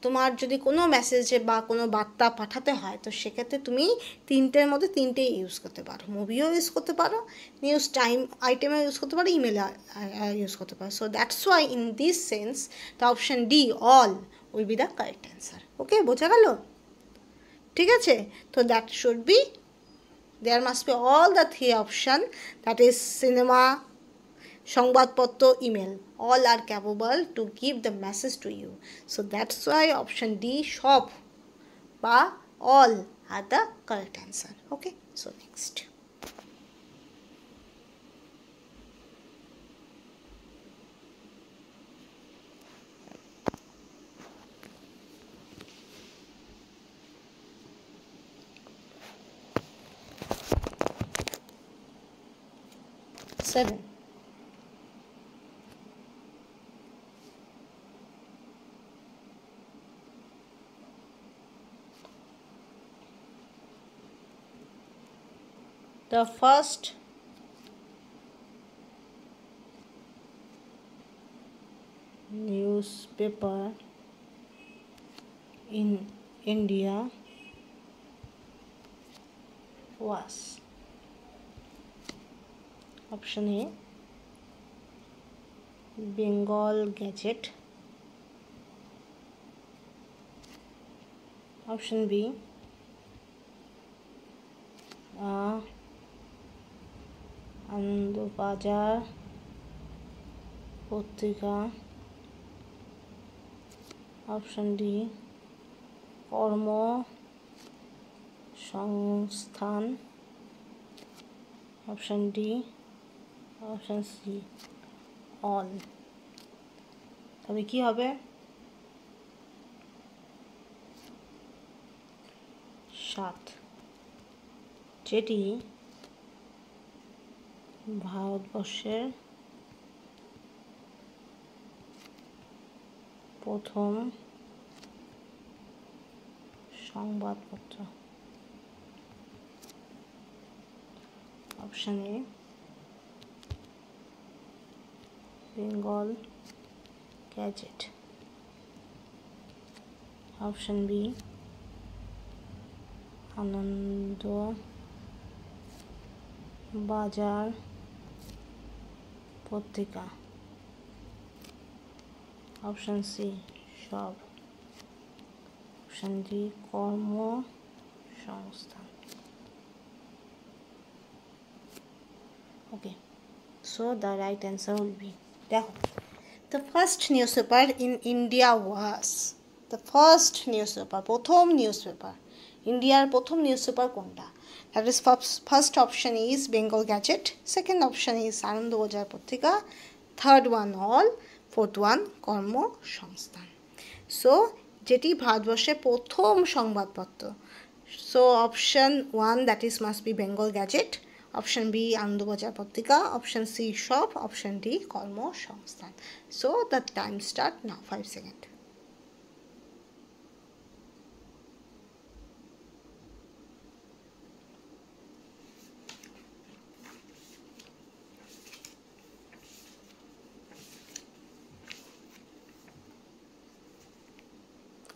তোমার যদি কোনো মেসেজে বা কোনো বার্তা পাঠাতে হয়, তো সেক্ষেত্রে তুমি তিনটের মধ্যে তিনটেই ইউজ করতে পারো। মুভিও ইউজ করতে পারো, নিউজ আইটেমও ইউজ করতে পারো, ইমেল ইউজ করতে পারো। So that's why in this sense the option D all will be the correct answer. Okay, বোঝা গেল? ঠিক আছে। তো that should be, there must be all the three option, that is cinema, সংবাদপত্র, email, all are capable to give the message to you. So that's why option D সব বা all are the correct answer. Okay, so next. Seven. The first newspaper in India was option A, Bengal Gazette, option B, Anandabazar Patrika, option D কর্মসংস্থান, option D, option C all. তবে কি হবে? 7, যেটি ভারতবর্ষের প্রথম সংবাদপত্র। Option A Bengal Gazette, option B Anandabazar Patrika, option C সব, option D কর্মসংস্থান। Okay, so the right answer will be, দেখো, the first newspaper in India was, the first newspaper, প্রথম newspaper, ইন্ডিয়ার প্রথম নিউজপেপার কোনটা? That is, first option is Bengal Gazette, second option is Anandabazar পত্রিকা, third one all, fourth one কর্মসংস্থান। So যেটি ভারতবর্ষের প্রথম সংবাদপত্র, so option 1 that is must be Bengal Gazette, option B Anandabazar Patrika, option C সব, অপশন ডি কর্মসংস্থান। So the time start now, 5 second.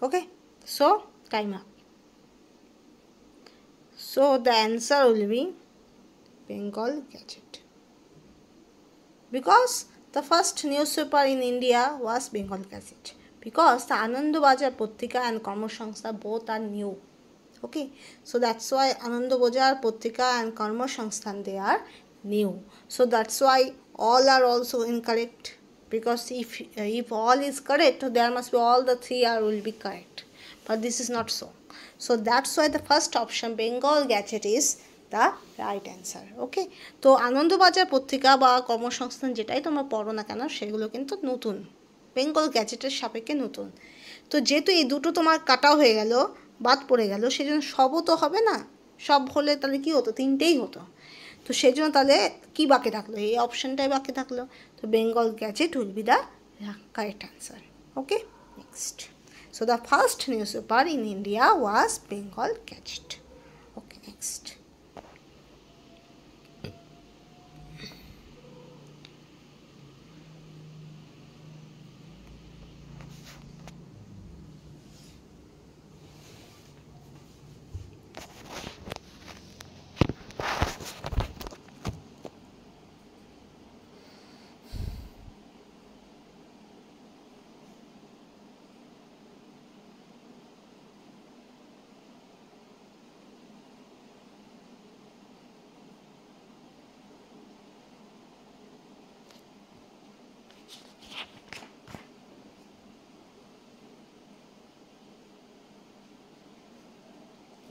Okay, so time up. So the answer will be Bengal Gazette, because the first newspaper in India was Bengal Gazette, because the Anandabazar Patrika and Karmasangstha both are new. Okay, so that's why Anandabazar Patrika and Karmasangsthan, they are new. So that's why all are also incorrect, because if all is correct, there must be all the 3 are will be correct, but this is not so. So that's why the first option Bengal Gazette is the right answer. ওকে, তো আনন্দবাজার পত্রিকা বা কর্মসংস্থান যেটাই তোমরা পড়ো না কেন, সেগুলো কিন্তু নতুন, বেঙ্গল গ্যাজেটের সাপেক্ষে নতুন। তো যেহেতু এই দুটো তোমার কাটা হয়ে গেল, বাদ পড়ে গেল, সেই জন্য সবও তো হবে না, সব হলে তাহলে কী হতো, 3টেই হতো। তো সেই জন্য তাহলে কী বাকি থাকলো, এই অপশানটাই বাকি থাকলো। তো Bengal gadget will be the correct answer. Okay, next. So the first newspaper in India was Bengal Gazette. Okay, next.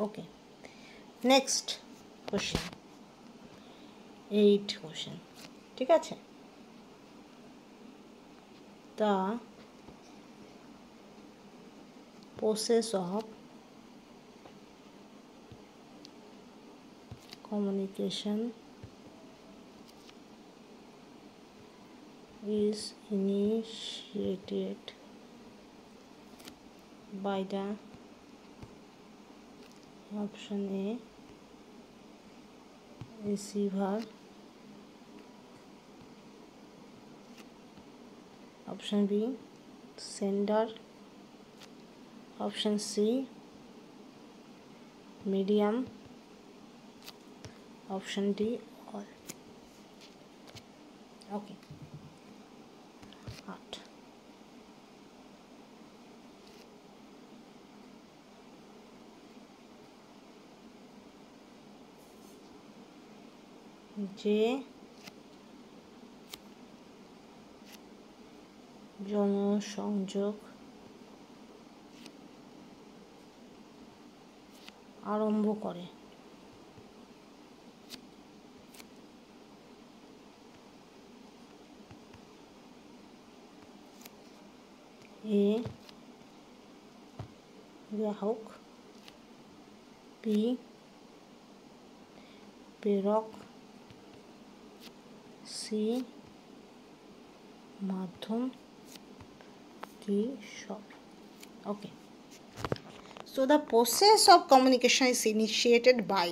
Okay, next question, 8 question, ঠিক আছে। The process of communication is initiated by the option A receiver, option B sender, option C medium, option D all. Okay, 8 যে জনসংযোগ আরম্ভ করে এ গ্রাহক, B প্রেরক, C মাধ্যম, D সব। Okay. So the process of communication is initiated by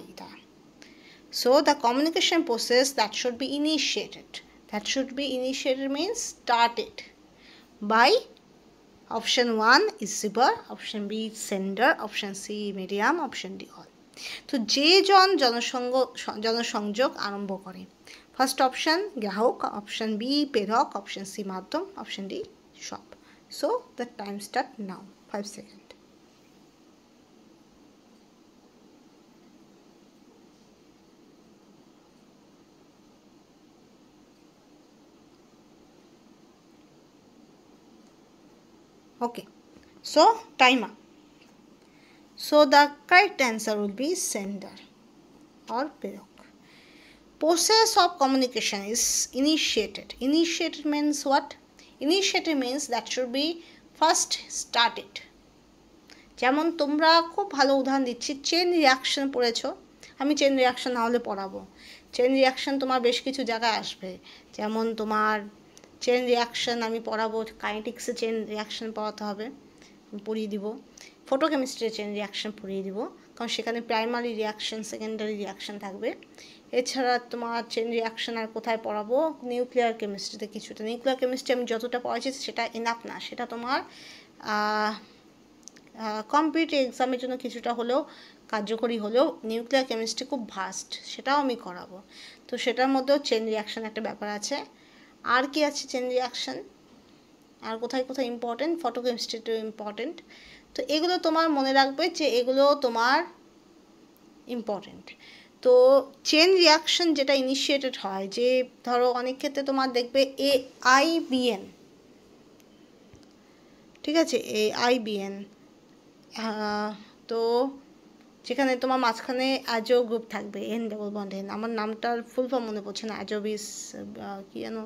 the communication process that should be initiated. That should be initiated means started by option 1 receiver, option B sender, option C medium, option D all. তো যে জনসংযোগ আরম্ভ করে, first option গ্রাহক, option B প্রেরক, option C মাধ্যম, option D সব। So the time start now, 5 second. Okay, so timer. So the correct answer will be sender or প্রেরক। Process of communication is initiated. Initiated means what? Initiated means that should be first started. যেমন তোমরা খুব ভালো উদাহরণ দিচ্ছি, chain reaction পড়েছো, আমি chain reaction না হলে পড়াবো। চেন রিয়াকশন তোমার বেশ কিছু জায়গায় আসবে, যেমন তোমার চেন রিয়াকশন আমি পড়াবো, কাইনেটিক্সে চেন রিয়াকশন পড়াতে হবে, পড়িয়ে দিব। ফটোকেমিস্ট্রিতে চেন রিয়াকশন পড়িয়ে দিব, কারণ সেখানে প্রাইমারি রিয়াকশন, সেকেন্ডারি রিয়াকশন থাকবে। এছাড়া তোমার চেন রিয়াকশন আর কোথায় পড়াবো, নিউক্লিয়ার কেমিস্ট্রিতে কিছুটা। নিউক্লিয়ার কেমিস্ট্রি আমি যতটা পড়াচ্ছি সেটা এনাফ না, সেটা তোমার কম্পিটিটিভ এক্সামের জন্য কিছুটা হলেও কার্যকরী হলেও নিউক্লিয়ার কেমিস্ট্রি খুব ভাস্ট, সেটাও আমি করাবো। তো সেটার মধ্যেও চেন রিয়াকশন একটা ব্যাপার আছে। আর কি আছে চেন রিয়াকশন, আর কোথায় কোথায় ইম্পর্টেন্ট, ফটোকেমিস্ট্রিতেও ইম্পর্টেন্ট। তো এগুলো তোমার মনে রাখবে যে এগুলো তোমার ইম্পর্টেন্ট। তো চেন রিয়াকশন যেটা ইনিশিয়েটেড হয়, যে ধরো অনেক ক্ষেত্রে তোমার দেখবে AIBN, ঠিক আছে, AIBN, তো যেখানে তোমার মাঝখানে অ্যাজো গ্রুপ থাকবে, N ডবল বন্ড N, আমার নামটার ফুল ফর্ম মনে পড়ছে না, অ্যাজোবিস কি যেন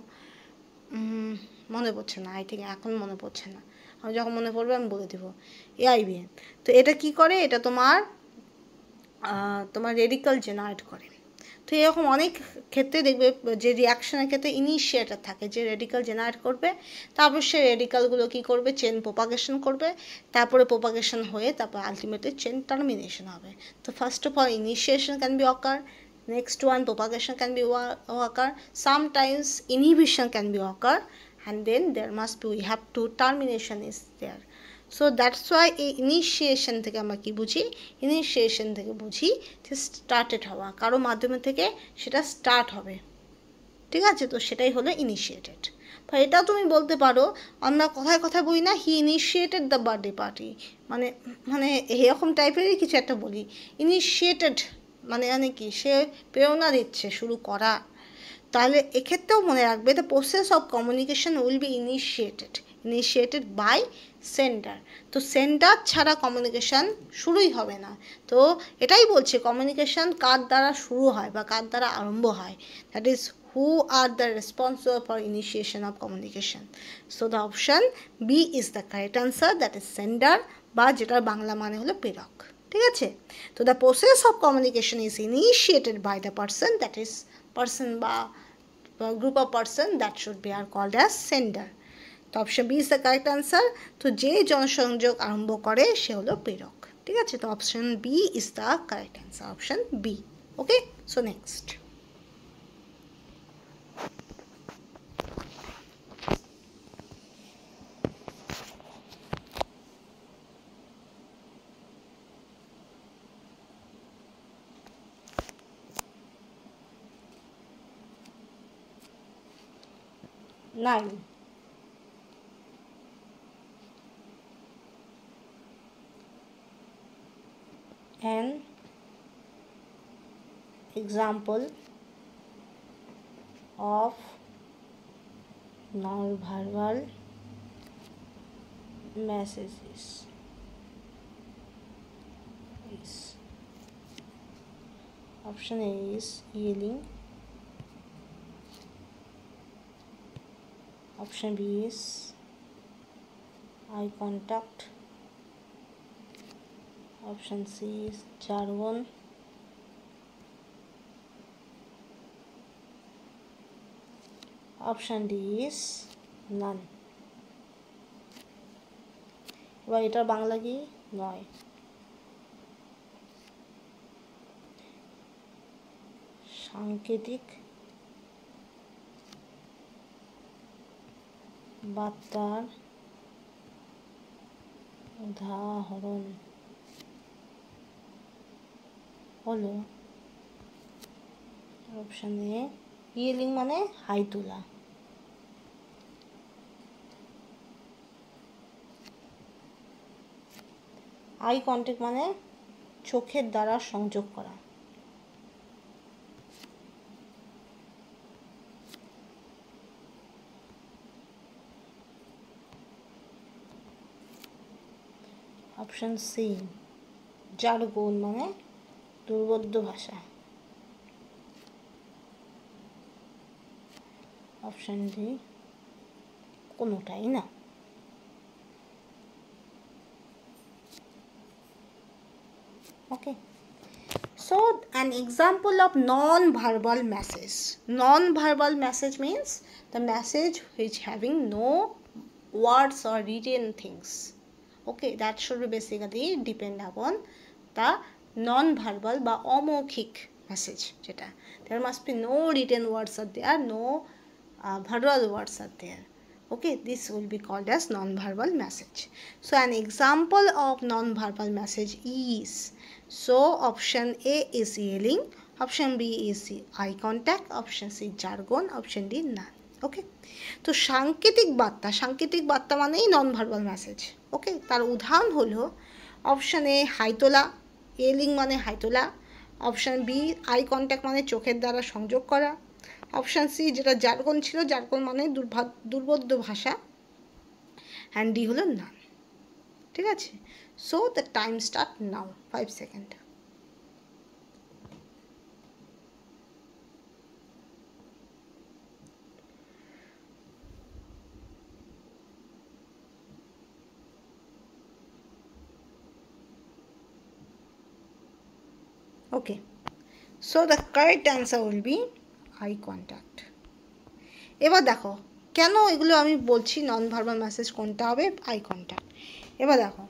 মনে পড়ছে না, আই থিঙ্ক এখন মনে পড়ছে না, আমি যখন মনে পড়বে আমি বলে দেবো। AIBN, তো এটা কি করে, এটা তোমার রেডিক্যাল জেনারেট করে। তো এরকম অনেক ক্ষেত্রে দেখবে যে রিয়াকশনের ক্ষেত্রে ইনিশিয়েটর থাকে, যে রেডিক্যাল জেনারেট করবে, তারপর সে রেডিক্যালগুলো কী করবে, চেন প্রোপাগেশন করবে, তারপরে প্রোপাগেশন হয়ে তারপর আলটিমেটলি চেন টার্মিনেশন হবে। তো first of all initiation can be ochre, next one propagation can be occur, sometimes inhibition can be occur, and then there must be, we have to termination is there. So that's why এই initiation থেকে আমরা কি বুঝি, initiation থেকে বুঝি যে started হওয়া, কারো মাধ্যমে থেকে সেটা স্টার্ট হবে, ঠিক আছে। তো সেটাই হলো ইনিশিয়েটেড। বা এটাও তুমি বলতে পারো, আমরা কথায় কথায় বলি না, হি ইনিশিয়েটেড দ্য বার্থডে পার্টি, মানে মানে এরকম টাইপেরই কিছু একটা বলি। ইনিশিয়েটেড মানে কি, সে প্রেরণা দিচ্ছে শুরু করা। তাহলে এক্ষেত্রেও মনে রাখবে, the process of communication will be initiated by sender. তো সেন্ডার ছাড়া কমিউনিকেশান শুরুই হবে না। তো এটাই বলছে কমিউনিকেশান কার দ্বারা শুরু হয় বা কার দ্বারা আরম্ভ হয়, that is who are the responsible for initiation of communication. So the option B is the correct answer, that is sender, বা যেটার বাংলা মানে হলো প্রেরক, ঠিক আছে। তো the process of communication is initiated by the person, that is person বা group of person that should be are called as sender. তো option B is the correct answer. তো যে জনসংযোগ আরম্ভ করে সে হলো প্রেরক, ঠিক আছে। তো option B is the correct answer, option B. Okay, so next. 9. An example of non-verbal messages is option A is yelling, option B is eye contact, option C is jargon, option D is none. এবার এটা বাংলা কি নয়। সাংকেতিক বার্তার উদাহরণ হলো option A ইয়েলিং মানে high তোলা, আই কন্ট্যাক্ট মানে চোখের দ্বারা সংযোগ করা, অপশন সি জারগোন মানে দুর্বোধ্য ভাষা, অপশন ডি কোনোটাই না। Okay, so an example of non-verbal message. Non-verbal message means the message which having no words or written things. Okay, that should be basically depend upon the non-verbal বা অমৌখিক message যেটা, there must be no written words are there, no verbal words are there. Okay, this will be called as non-verbal message. So an example of non-verbal message is, so option A is yelling, option B is eye contact, option C jargon, option D none. Okay, তো সাংকেতিক বার্তা মানেই non-verbal message. Okay, তার উদাহরণ হলো option A হাইতোলা, ইয়েলিং মানে হাইতোলা, option B eye contact মানে চোখের দ্বারা সংযোগ করা, অপশান সি যেটা জার্গন ছিল, জার্গন মানে দুর্বোধ্য ভাষা, অ্যান্ড ডি হলো নান। ঠিক আছে, so the time start now, 5 second. Okay, so the correct answer will B I contact. এবার দেখো কেন এগুলো আমি বলছি নন ভার্বাল মেসেজ কোনটা হবে, আই কন্ট্যাক্ট। এবার দেখো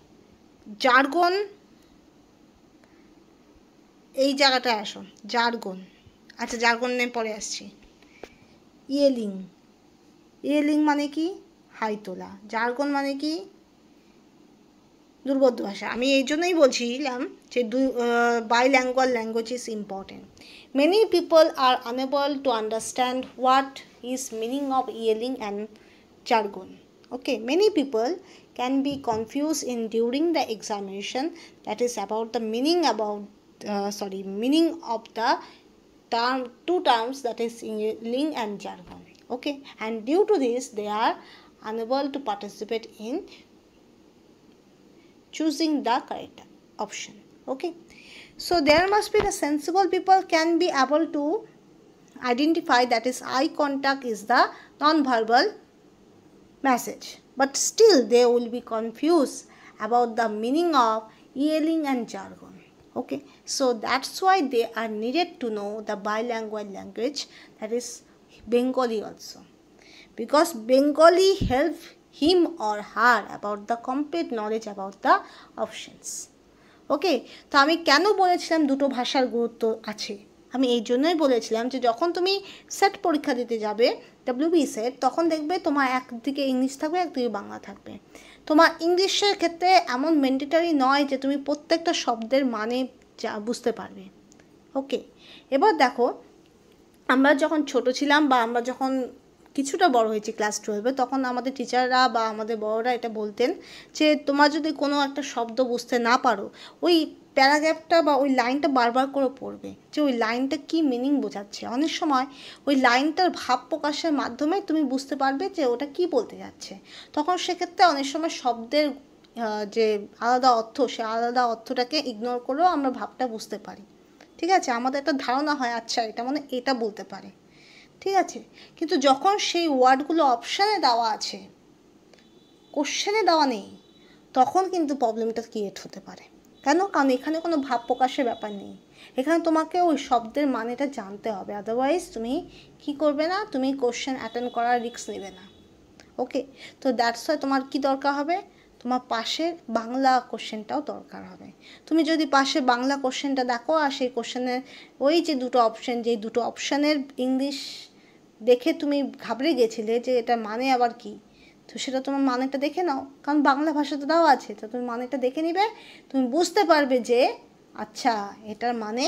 জার্গন, এই জায়গাটায় আসো, জার্গন, আচ্ছা জার্গনের পরে আসছি। ইয়েলিং, ইয়েলিং মানে কি হাই তোলা, জার্গন মানে কি দুর্বোধ্য ভাষা। আমি এই জন্যই বলছিলাম যে bilingual language is important. Many people are unable to understand what is meaning of yelling and jargon. Okay, many people can be confused in during the examination, that is about the meaning meaning of the two terms, that is yelling and jargon. Okay, and due to this they are unable to participate in choosing the correct option. Okay, so there must be the sensible people can be able to identify that is eye contact is the non-verbal message, but still they will be confused about the meaning of yelling and jargon. Okay, so that's why they are needed to know the bilingual language, that is Bengali also, because Bengali help him or her about the complete knowledge about the options. ওকে, তো আমি কেন বলেছিলাম দুটো ভাষার গুরুত্ব আছে, আমি এই জন্যই বলেছিলাম যে যখন তুমি সেট পরীক্ষা দিতে যাবে WB সেট, তখন দেখবে তোমার একদিকে ইংলিশ থাকবে একদিকে বাংলা থাকবে। তোমার ইংলিশের ক্ষেত্রে এমন ম্যান্ডেটরি নয় যে তুমি প্রত্যেকটা শব্দের মানে বুঝতে পারবে। ওকে, এবার দেখো আমরা যখন ছোট ছিলাম বা আমরা যখন কিছুটা বড় হয়েছি ক্লাস 12-এ, তখন আমাদের টিচাররা বা আমাদের বড়রা এটা বলতেন যে তোমার যদি কোনো একটা শব্দ বুঝতে না পারো, ওই প্যারাগ্রাফটা বা ওই লাইনটা বারবার করে পড়বে যে ওই লাইনটা কী মিনিং বোঝাচ্ছে। অনেক সময় ওই লাইনটার ভাব প্রকাশের মাধ্যমে তুমি বুঝতে পারবে যে ওটা কী বলতে যাচ্ছে। তখন সেক্ষেত্রে অনেক সময় শব্দের যে আলাদা অর্থ, সে আলাদা অর্থটাকে ইগনোর করেও আমরা ভাবটা বুঝতে পারি। ঠিক আছে, আমাদের একটা ধারণা হয় আচ্ছা এটা মানে এটা বলতে পারে, ঠিক আছে। কিন্তু যখন সেই ওয়ার্ডগুলো অপশানে দেওয়া আছে, কোশ্চেনে দেওয়া নেই, তখন কিন্তু প্রবলেমটা ক্রিয়েট হতে পারে। কেন? কারণ এখানে কোনো ভাব প্রকাশের ব্যাপার নেই, এখানে তোমাকে ওই শব্দের মানেটা জানতে হবে, আদারওয়াইজ তুমি কি করবে না, তুমি কোশ্চেন অ্যাটেন্ড করার রিস্ক নেবে না। ওকে, তো দ্যাটস ওয়াই তোমার কি দরকার হবে, তোমার পাশে বাংলা কোশ্চেনটাও দরকার হবে। তুমি যদি পাশে বাংলা কোশ্চেনটা দেখো আর সেই কোশ্চেনের ওই যে দুটো অপশান, যেই দুটো অপশানের ইংলিশ দেখে তুমি ঘাবড়ে গেছিলে যে এটা মানে আবার কি, তো সেটা তোমার মানেটা দেখে নাও, কারণ বাংলা ভাষাতে দেওয়া আছে, তো তুমি মানেটা দেখে নিবে, তুমি বুঝতে পারবে যে আচ্ছা এটার মানে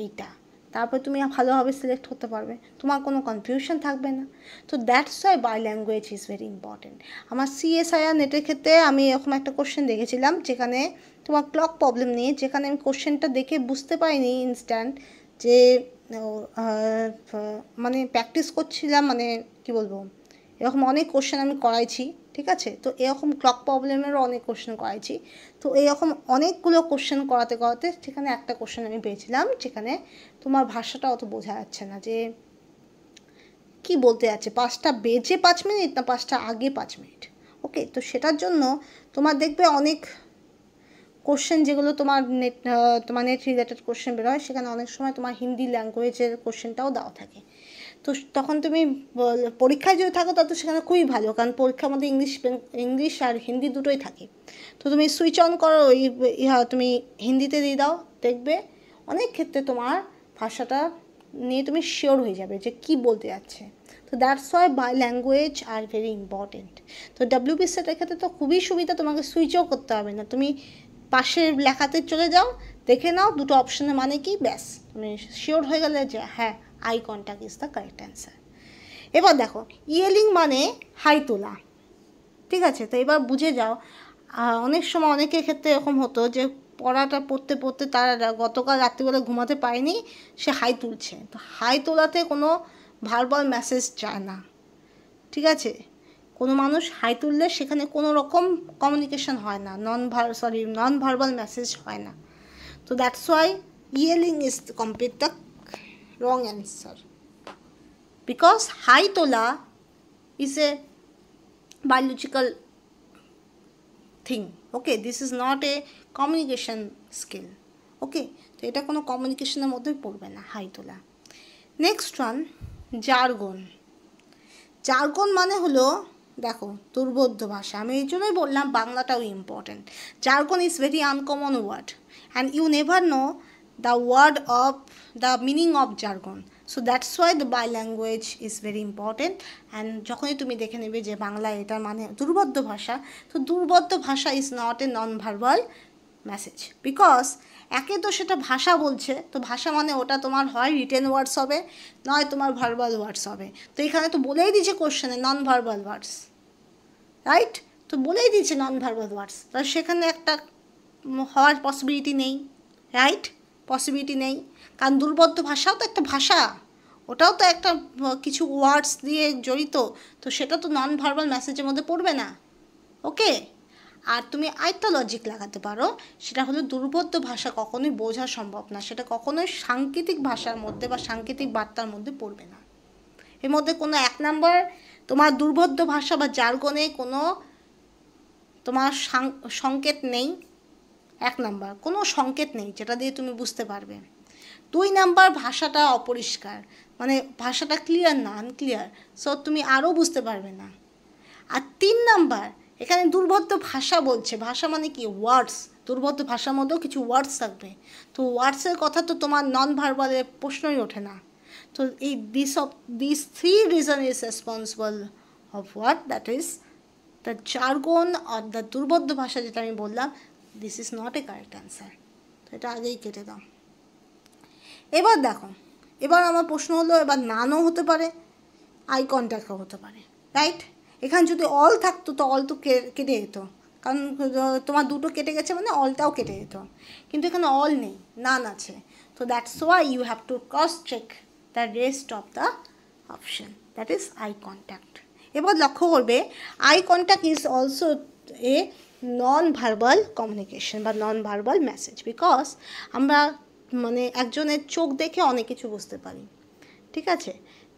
এইটা, তারপর তুমি ভালোভাবে সিলেক্ট হতে পারবে, তোমার কোনো কনফিউশন থাকবে না। তো that's why by language is very important. আমার সিএসআইআর নেটের ক্ষেত্রে আমি এরকম একটা কোশ্চেন দেখেছিলাম যেখানে তোমার ক্লক প্রবলেম নিয়ে, যেখানে আমি কোশ্চেনটা দেখে বুঝতে পারিনি ইনস্ট্যান্ট, যে মানে প্র্যাকটিস করছিলাম, মানে কি বলবো, এরকম অনেক কোশ্চেন আমি করাইছি, ঠিক আছে। তো এরকম ক্লক প্রবলেমেরও অনেক কোশ্চেন করাইছি, তো এরকম অনেকগুলো কোশ্চেন করাতে করাতে সেখানে একটা কোশ্চেন আমি পেয়েছিলাম যেখানে তোমার ভাষাটা অত বোঝা যাচ্ছে না, যে কি বলতে যাচ্ছে, 5টা বেজে 5 মিনিট না 5টা আগে 5 মিনিট। ওকে, তো সেটার জন্য তোমার দেখবে অনেক কোশ্চেন যেগুলো তোমার নেট রিলেটেড কোশ্চেন বেরোয়, সেখানে অনেক সময় তোমার হিন্দি ল্যাঙ্গুয়েজের কোশ্চেনটাও দেওয়া থাকে। তো তখন তুমি পরীক্ষায় যদি থাকো তত সেখানে খুবই ভালো, কারণ পরীক্ষার মধ্যে ইংলিশ আর হিন্দি দুটোই থাকে। তো তুমি সুইচ অন করো, তুমি হিন্দিতে দিয়ে দাও, দেখবে অনেক ক্ষেত্রে তোমার ভাষাটা নিয়ে তুমি শিওর হয়ে যাবে যে কি বলতে যাচ্ছে। তো that's why by language are very important. তো ডাব্লিউবিসিএসের ক্ষেত্রে তো খুবই সুবিধা, তোমাকে সুইচও করতে হবে না, তুমি পাশের লেখাতে চলে যাও, দেখে নাও দুটো অপশানের মানে কি, ব্যাস তুমি শিওর হয়ে গেলে যে হ্যাঁ I contact is the correct answer. এবার দেখো ইয়েলিং মানে হাই তোলা, ঠিক আছে। তো এবার বুঝে যাও, অনেক সময় অনেকের ক্ষেত্রে এরকম হতো যে পড়াটা পড়তে পড়তে তার গতকাল রাত্রিবেলা ঘুমাতে পারেনি, সে হাই তুলছে। তো হাই তোলাতে কোনো ভার্বাল মেসেজ যায় না, ঠিক আছে। কোনো মানুষ হাই তুললে সেখানে কোনো রকম কমিউনিকেশন হয় না, নন ভার্বাল মেসেজ হয় না। তো that's Y ইয়েলিং is complete the wrong answer, because high tola is a biological thing. Okay, this is not a communication skill. Okay, তো এটা কোনো কমিউনিকেশনের মধ্যে পড়বে না হাই তোলা। Next one, jargon. জার্গন মানে হলো, দেখো দুর্বোধ্য ভাষা, আমি এই জন্যই বললাম বাংলাটাও important. Jargon is very uncommon word and you never know the word of the meaning of jargon, so that's why the by language is very important. and যখনই তুমি দেখে নেবে যে বাংলা এটা মানে দুর্বোধ্য ভাষা, তো দুর্বোধ্য ভাষা is not a non verbal message, because একে তো সেটা ভাষা বলছে, তো ভাষা মানে ওটা তোমার হয় রিটেন ওয়ার্ডস হবে, নয় তোমার ভার্বাল ওয়ার্ডস হবে। তো এখানে তো বলেই দিয়েছে কোশ্চেনে নন ভার্বাল ওয়ার্ডস, রাইট, তো বলেই দিয়েছে নন ভার্বাল ওয়ার্ডস, তাহলে সেখানে একটা হওয়ার পসিবিলিটি নেই, রাইট, পসিবিলিটি নেই, কারণ দুর্বোধ্য ভাষাও তো একটা ভাষা, ওটাও তো একটা কিছু ওয়ার্ডস দিয়ে জড়িত, তো সেটা তো নন ভার্বাল মেসেজের মধ্যে পড়বে না। ওকে, আর তুমি আরেকটা লজিক লাগাতে পারো, সেটা হলো দুর্বোধ্য ভাষা কখনোই বোঝা সম্ভব না, সেটা কখনোই সাংকেতিক ভাষার মধ্যে বা সাংকেতিক বার্তার মধ্যে পড়বে না। এর মধ্যে কোনো 1 নাম্বার তোমার দুর্বোধ্য ভাষা বা জার্গনে কোনো তোমার সংকেত নেই, 1 নাম্বার কোনো সংকেত নেই যেটা দিয়ে তুমি বুঝতে পারবে। 2 নাম্বার ভাষাটা অপরিষ্কার, মানে ভাষাটা ক্লিয়ার না, আনক্লিয়ার, সো তুমি আরও বুঝতে পারবে না। আর 3 নাম্বার, এখানে দুর্বোধ্য ভাষা বলছে, ভাষা মানে কি ওয়ার্ডস, দুর্বোধ্য ভাষার মধ্যেও কিছু ওয়ার্ডস থাকবে, তো ওয়ার্ডসের কথা তো তোমার নন ভার্বালের প্রশ্নই ওঠে না। তো এই this 3 reason is responsible of what, that is the jargon আর দ্য দুর্বোধ্য ভাষা, যেটা আমি বললাম, this is not a correct answer. তো এটা আগেই কেটে দাও। এবার দেখো, এবার আমার প্রশ্ন হলো, এবার নানও হতে পারে, আই কন্ট্যাক্টও হতে পারে, রাইট? এখানে যদি অল থাকতো তো অল তো কেটে যেত, কারণ তোমার দুটো কেটে গেছে মানে অলটাও কেটে যেত, কিন্তু এখানে অল নেই, নান আছে। তো that's why you have to cross check the rest of the option, that is eye contact. এবার লক্ষ্য করবে eye contact is also a non verbal communication বা নন ভার্বাল মেসেজ, বিকজ আমরা মানে একজনের চোখ দেখে অনেক কিছু বুঝতে পারি, ঠিক আছে?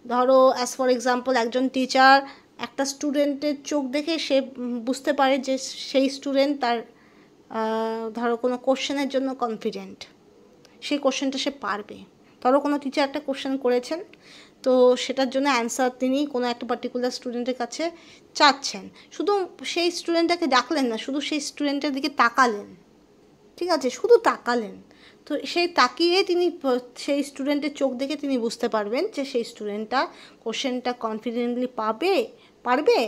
ধরো অ্যাজ ফর এক্সাম্পল একজন টিচার একটা স্টুডেন্টের চোখ দেখে সে বুঝতে পারে যে সেই স্টুডেন্ট তার ধরো কোনো কোশ্চেনের জন্য কনফিডেন্ট, সেই কোশ্চেনটা সে পারবে। ধরো কোনো টিচার একটা কোশ্চেন করেছেন, তো সেটার জন্য অ্যান্সার তিনি কোনো একটা পার্টিকুলার স্টুডেন্টের কাছে চাচ্ছেন, শুধু সেই স্টুডেন্টটাকে ডাকলেন না, শুধু সেই স্টুডেন্টের দিকে তাকালেন, ঠিক আছে, শুধু তাকালেন, তো সেই তাকিয়ে তিনি সেই স্টুডেন্টের চোখ দেখে তিনি বুঝতে পারবেন যে সেই স্টুডেন্টটা কোশ্চেনটা কনফিডেন্টলি পারবে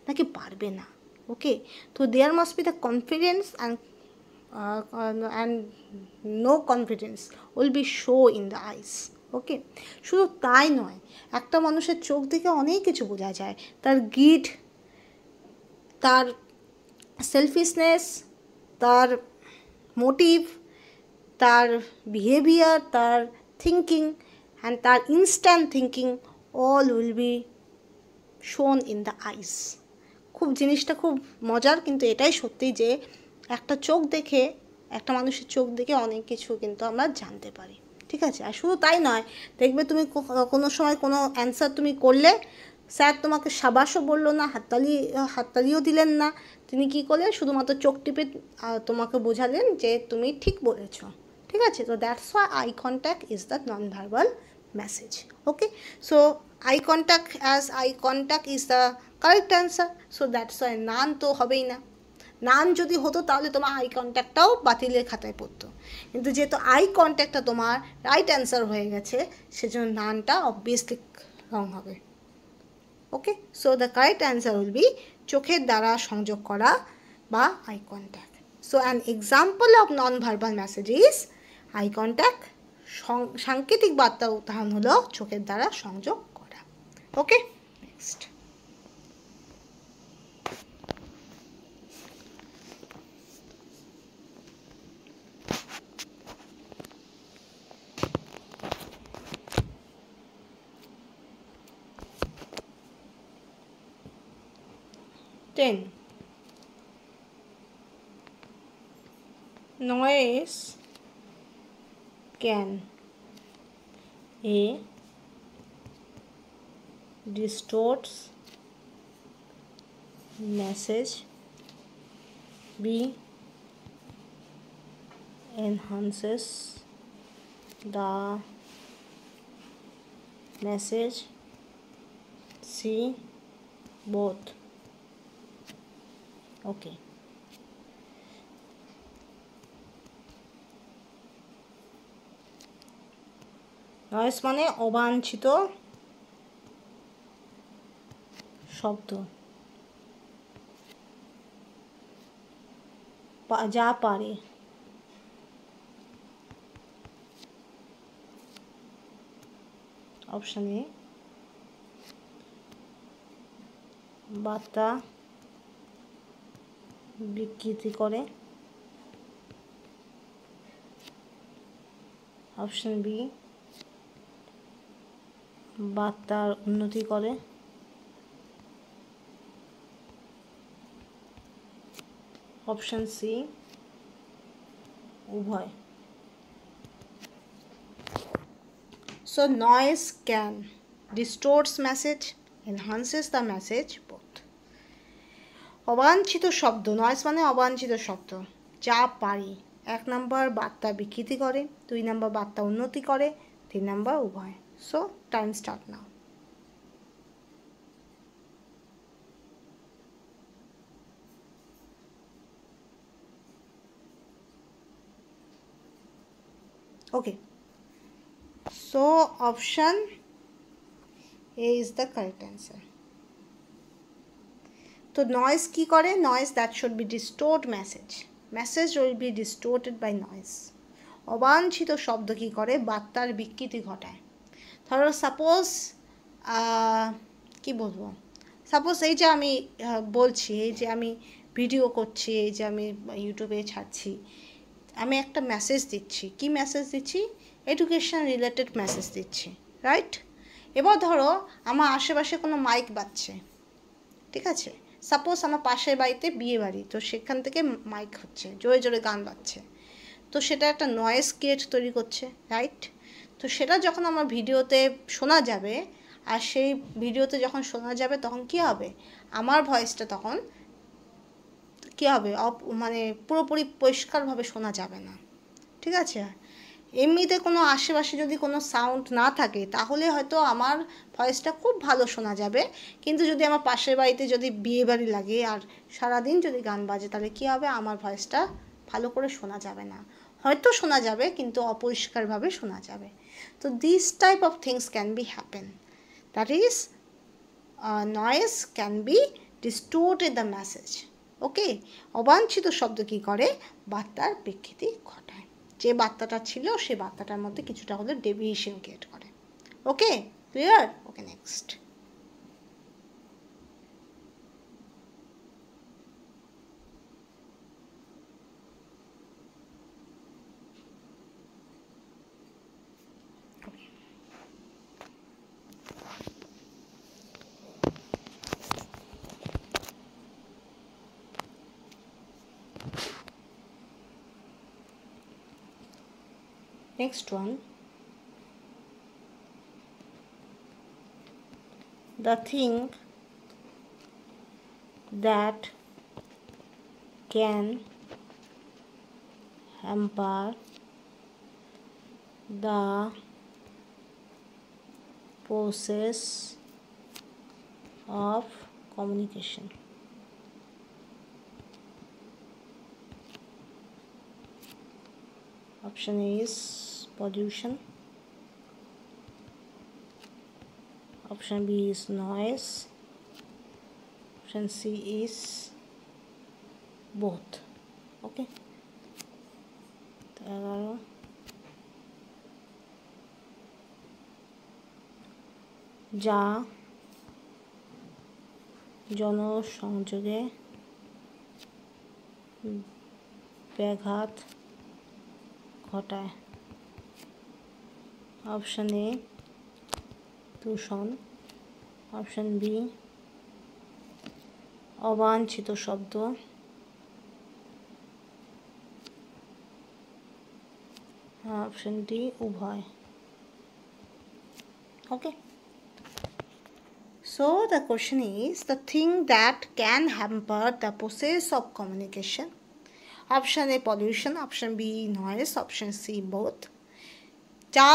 নাকি পারবে না। ওকে, তো there must be the confidence and no confidence will be show in the eyes. Okay, শুধু তাই নয়, একটা মানুষের চোখ দেখে অনেক কিছু বোঝা যায়, তার গিড, তার সেলফিশনেস, তার মোটিভ, তার বিহেভিয়ার, তার থিঙ্কিং অ্যান্ড তার instant thinking all will be shown in the eyes. খুব জিনিসটা খুব মজার, কিন্তু এটাই সত্যি যে একটা চোখ দেখে, একটা মানুষের চোখ দেখে অনেক কিছু কিন্তু আমরা জানতে পারি, ঠিক আছে? আর শুধু তাই নয়, দেখবে তুমি কোনো সময় কোনো অ্যান্সার তুমি করলে, স্যার তোমাকে সাবাসও বললো না, হাততালিও দিলেন না, তিনি কী করলেন, শুধুমাত্র চোখ টিপে তোমাকে বোঝালেন যে তুমি ঠিক বলেছ, ঠিক আছে? তো that's why eye contact is the non verbal message. Okay, so eye contact is the correct answer, so that's why none তো হবেই না। নান যদি হতো তাহলে তোমার আই কন্ট্যাক্টটাও বাতিলের খাতায় পড়তো, কিন্তু যেহেতু আই কন্ট্যাক্টটা তোমার রাইট অ্যান্সার হয়ে গেছে, সেজন্য নানটা অবভিয়াসলি রং হবে। Okay, so the correct answer will be চোখের দ্বারা সংযোগ করা বা eye contact. So an example of non verbal message is eye contact. সাংকেতিক বার্তার উদাহরণ হলো চোখের দ্বারা সংযোগ করা। Okay, next. Noise can A. distorts message, B. enhances the message, C. both. Okay, noise মানে অবাঞ্ছিত শব্দ, যা পারে অপশন এ বার্তা বিকৃতি করে, অপশন বি বার্তার উন্নতি করে, অপশন সি উভয়। So noise can distorts message, enhances the message, both. অবাঞ্ছিত শব্দ, নয়েজ মানে অবাঞ্ছিত শব্দ, যা পারি, 1 নম্বর বার্তা বিকৃতি করে, 2 নম্বর বার্তা উন্নতি করে, 3 নম্বর উভয়। So time start now. Okay, so option A is the correct answer. তো নয়েজ কী করে? Noise that should be distort message will be distorted by noise. অবাঞ্ছিত শব্দ কী করে? বার্তার বিকৃতি ঘটায়। ধরো সাপোজ কি বলবো, সাপোজ এই যে আমি বলছি, এই যে আমি ভিডিও করছি, এই যে আমি ইউটিউবে ছাড়ছি, আমি একটা মেসেজ দিচ্ছি। কি মেসেজ দিচ্ছি? এডুকেশন রিলেটেড মেসেজ দিচ্ছি, রাইট? এবার ধরো আমার আশেপাশে কোনো মাইক বাজছে, ঠিক আছে? সাপোজ আমার পাশের বাড়িতে বিয়ে বাড়ি, তো সেখান থেকে মাইক হচ্ছে, জোরে জোরে গান বাজছে, তো সেটা একটা নয়েজ ক্রিয়েট তৈরি করছে, রাইট? তো সেটা যখন আমার ভিডিওতে শোনা যাবে, আর সেই ভিডিওতে যখন শোনা যাবে তখন কি হবে? আমার ভয়েসটা তখন কি হবে? মানে পুরোপুরি পরিষ্কারভাবে শোনা যাবে না, ঠিক আছে? এমনিতে কোনো আশেপাশে যদি কোনো সাউন্ড না থাকে তাহলে হয়তো আমার ভয়েসটা খুব ভালো শোনা যাবে, কিন্তু যদি আমার পাশের বাড়িতে যদি বিয়ে বাড়ি লাগে আর সারাদিন যদি গান বাজে, তাহলে কী হবে? আমার ভয়েসটা ভালো করে শোনা যাবে না, হয়তো শোনা যাবে কিন্তু অপরিষ্কারভাবে শোনা যাবে। তো this type of things can be happen, that is noise can be distorted the message. Okay, অবাঞ্ছিত শব্দ কী করে? বার্তার বিকৃতি ঘটায়, যে বার্তাটা ছিল সে বার্তাটার মধ্যে কিছুটা হলে ডেভিয়েশন ক্রিয়েট করে। Okay, clear? Okay, next. Next one, the thing that can hamper the process of communication. Option A is pollution, option B is noise, option C is both. Okay, 11 যা জনসংযোগে ব্যাঘাত ঘটায়। অপশন এ দূষণ, option B অবাঞ্ছিত শব্দ, option D উভয়। ওকে, so the question is the thing that can hamper the process of communication. Option A pollution, option B noise, option C both. যা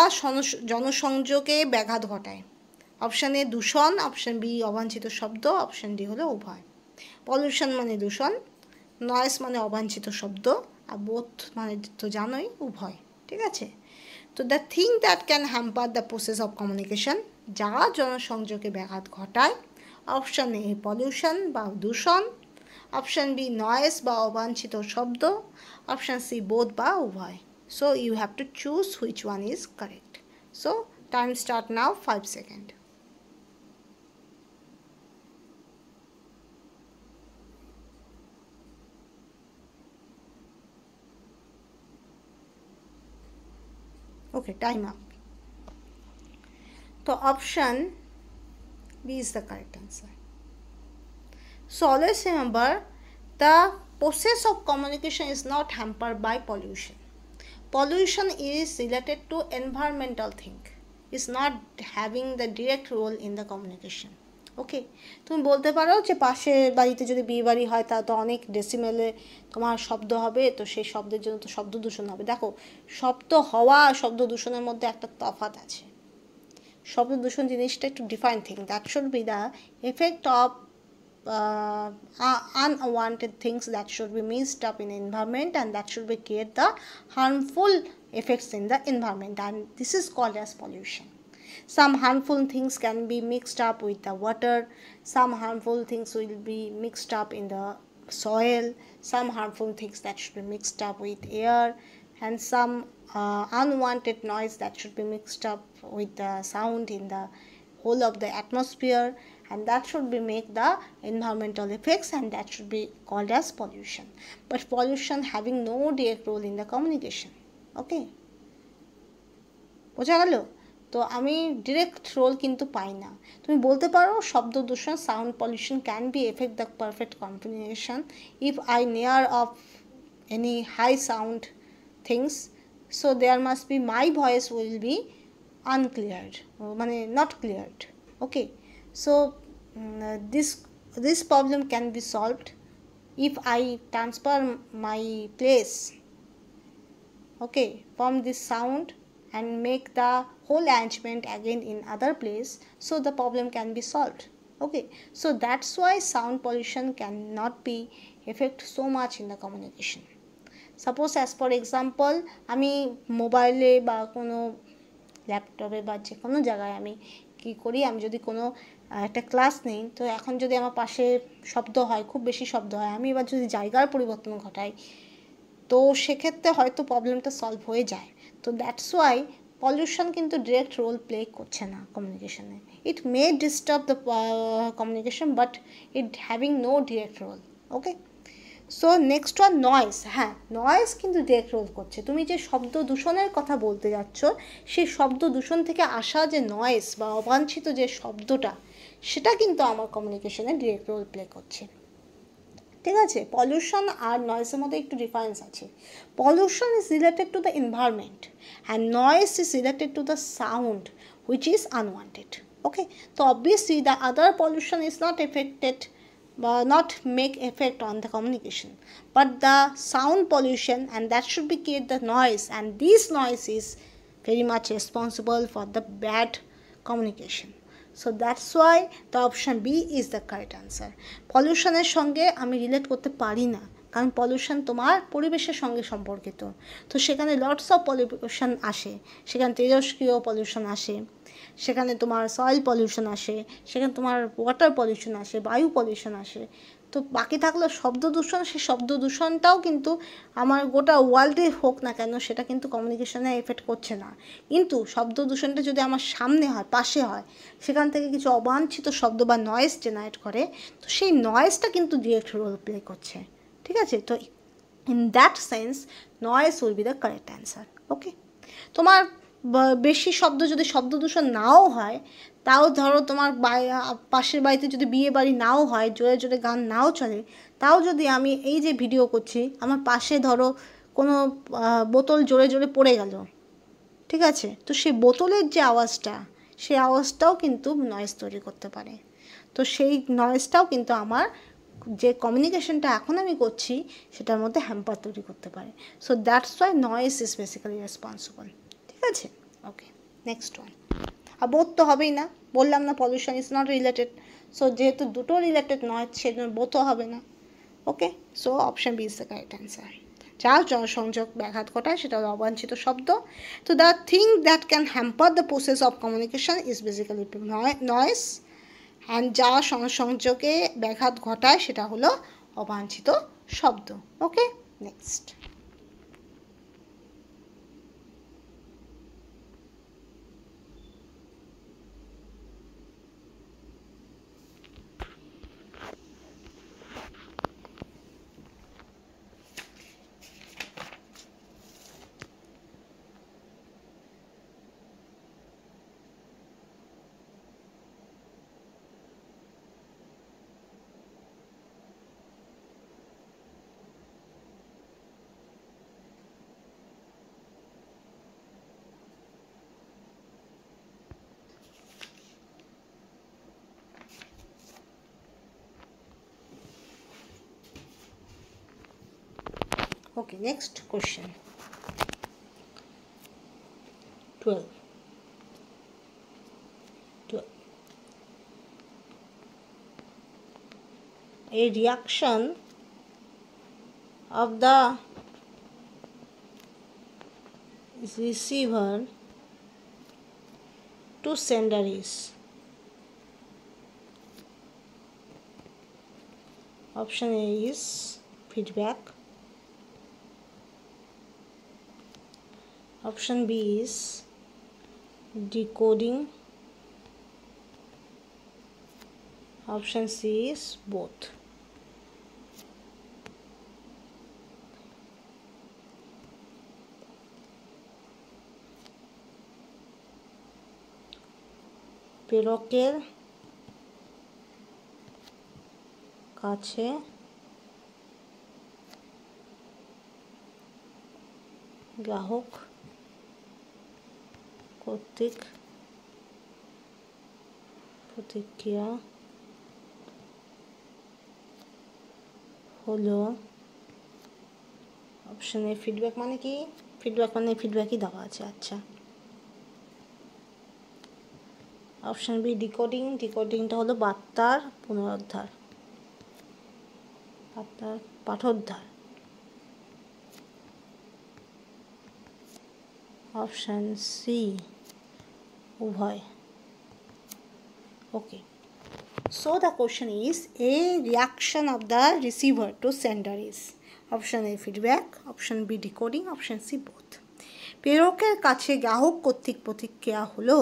জনসংযোগে ব্যাঘাত ঘটায়। অপশান এ দূষণ, অপশান বি অবাঞ্ছিত শব্দ, অপশান ডি হলো উভয়। পলিউশন মানে দূষণ, নয়েস মানে অবাঞ্ছিত শব্দ, আর বোথ মানে তো জানোই উভয়, ঠিক আছে? তো the thing that can hamper the process of communication, যা জনসংযোগে ব্যাঘাত ঘটায়। অপশান এ পলিউশন বা দূষণ, অপশান বি নয়েস বা অবাঞ্ছিত শব্দ, অপশান সি বোথ বা উভয়। So you have to choose which one is correct. So time start now, 5 seconds. Okay, time up. So option B is the correct answer. So always remember, the process of communication is not hampered by pollution. Pollution is related to environmental thing, is not having the direct role in the communication. ওকে, তুমি বলতে পারো যে পাশের বাড়িতে যদি বিয়ে বাড়ি হয় তা তো অনেক ডেসিমেলে তোমার শব্দ হবে, তো সেই শব্দের জন্য তো শব্দ দূষণ হবে। দেখো, শব্দ হওয়া শব্দ দূষণের মধ্যে একটা তফাৎ আছে। শব্দ দূষণ জিনিসটা একটু define thing, that should B the effect of unwanted things that should be mixed up in the environment, and that should be create the harmful effects in the environment, and this is called as pollution. Some harmful things can be mixed up with the water, some harmful things will be mixed up in the soil, some harmful things that should be mixed up with air, and some unwanted noise that should be mixed up with the sound in the whole of the atmosphere, and that should be make the environmental effects, and that should be called as pollution. But pollution having no direct role in the communication. Okay, বোঝা গেল? তো আমি direct role কিন্তু পাই না। তুমি বলতে পারো শব্দ দূষণ, sound pollution can be effect the perfect communication if I near of any high sound things, so there must be my voice will be uncleared, মানে not cleared. Okay, so this problem can be solved if I transfer my place, okay, from this sound and make the whole arrangement again in other place, so the problem can be solved. Okay, so that's why sound pollution cannot be affect so much in the communication. Suppose as for example আমি মোবাইলে বা কোনো ল্যাপটপে বা যে কোনো জায়গায় আমি কী করি, আমি যদি কোনো একটা ক্লাস নেই, তো এখন যদি আমার পাশে শব্দ হয়, খুব বেশি শব্দ হয়, আমি এবার যদি জায়গার পরিবর্তন ঘটাই, তো সেক্ষেত্রে হয়তো প্রবলেমটা সলভ হয়ে যায়। তো দ্যাটস ওয়াই পলিউশন কিন্তু ডিরেক্ট রোল প্লে করছে না কমিউনিকেশনে। It may disturb the communication, but it having no direct role. Okay, so next one noise. হ্যাঁ, নয়েজ কিন্তু ডিরেক্ট রোল করছে। তুমি যে শব্দ দূষণের কথা বলতে যাচ্ছ, সেই শব্দ দূষণ থেকে আসা যে নয়েজ বা অবাঞ্ছিত যে শব্দটা, সেটা কিন্তু আমার কমিউনিকেশনে ডিরেক্ট রোল প্লে করছে। ঠিক আছে, পলিউশন আর নয়েজের মধ্যে একটু ডিফারেন্স আছে। Pollution is related to the environment and noise is related to the sound which is unwanted. Okay, তো obviously the other pollution is not effected not make effect on the communication, but the sound pollution, and that should be create the noise, and this noise is very much responsible for the bad communication. So that's why the option B is the correct answer. পলিউশনের সঙ্গে আমি relate করতে পারি না, কারণ pollution তোমার পরিবেশের সঙ্গে সম্পর্কিত। তো সেখানে লটস অফ পলিউশন আসে, সেখানে তেজস্ক্রিয় পলিউশন আসে, সেখানে তোমার সয়েল পলিউশন আসে, সেখানে তোমার ওয়াটার পলিউশন আসে, বায়ু পলিউশন আসে। তো বাকি থাকলো শব্দ দূষণ। সেই শব্দ দূষণটাও কিন্তু আমার গোটা ওয়ার্ল্ডে হোক না কেন, সেটা কিন্তু কমিউনিকেশনে এফেক্ট করছে না। কিন্তু শব্দ দূষণটা যদি আমার সামনে হয়, পাশে হয়, সেখান থেকে কিছু অবাঞ্ছিত শব্দ বা নয়েজ জেনারেট করে, তো সেই নয়েজটা কিন্তু ডিরেক্ট রোল প্লে করছে। ঠিক আছে, তো in that sense noise will be the correct answer. Okay, তোমার বেশি শব্দ যদি শব্দ দূষণ নাও হয়, তাও ধরো তোমার পাশের বাড়িতে যদি বিয়ে বাড়ি নাও হয়, জোরে জোরে গান নাও চলে, তাও যদি আমি এই যে ভিডিও করছি, আমার পাশে ধরো কোনো বোতল জোরে জোরে পড়ে গেল, ঠিক আছে, তো সেই বোতলের যে আওয়াজটা, সেই আওয়াজটাও কিন্তু নয়েজ তৈরি করতে পারে। তো সেই নয়েজটাও কিন্তু আমার যে কমিউনিকেশনটা এখন আমি করছি, সেটার মধ্যে হ্যাম্পার তৈরি করতে পারে। So that's Y noise is basically responsible. ঠিক আছে, ওকে, নেক্সট ওয়ান। আর বোধ তো হবেই না, বললাম না pollution is not related. So যেহেতু দুটো রিলেটেড নয়, সেজন্য বোধও হবে না। Okay, so option B is the correct answer. যা জনসংযোগ ব্যাঘাত ঘটায় সেটা হলো অবাঞ্ছিত শব্দ। তো the thing that can hamper the process of communication is basically noise, and যা সংযোগে ব্যাঘাত ঘটায় সেটা হলো অবাঞ্ছিত শব্দ। Okay, next. Okay, next question. 12. A reaction of the receiver to sender is option A is feedback, option B is decoding, Option C is both. প্রেরকের কাছে গ্রাহক কর্তৃক প্রতিক্রিয়া হলো অপশনে ফিডব্যাক মানে কি ফিডব্যাকই দেওয়া আছে আচ্ছা অপশন বি ডিকোডিংটা হলো বার্তার পুনরুদ্ধার বার্তার পাঠোদ্ধার অপশন সি উভয় okay so the question is a reaction of the receiver to sender is option A feedback option B decoding option C both প্রেরকের কাছে গ্রাহক কর্তৃক প্রতিক্রিয়া হলো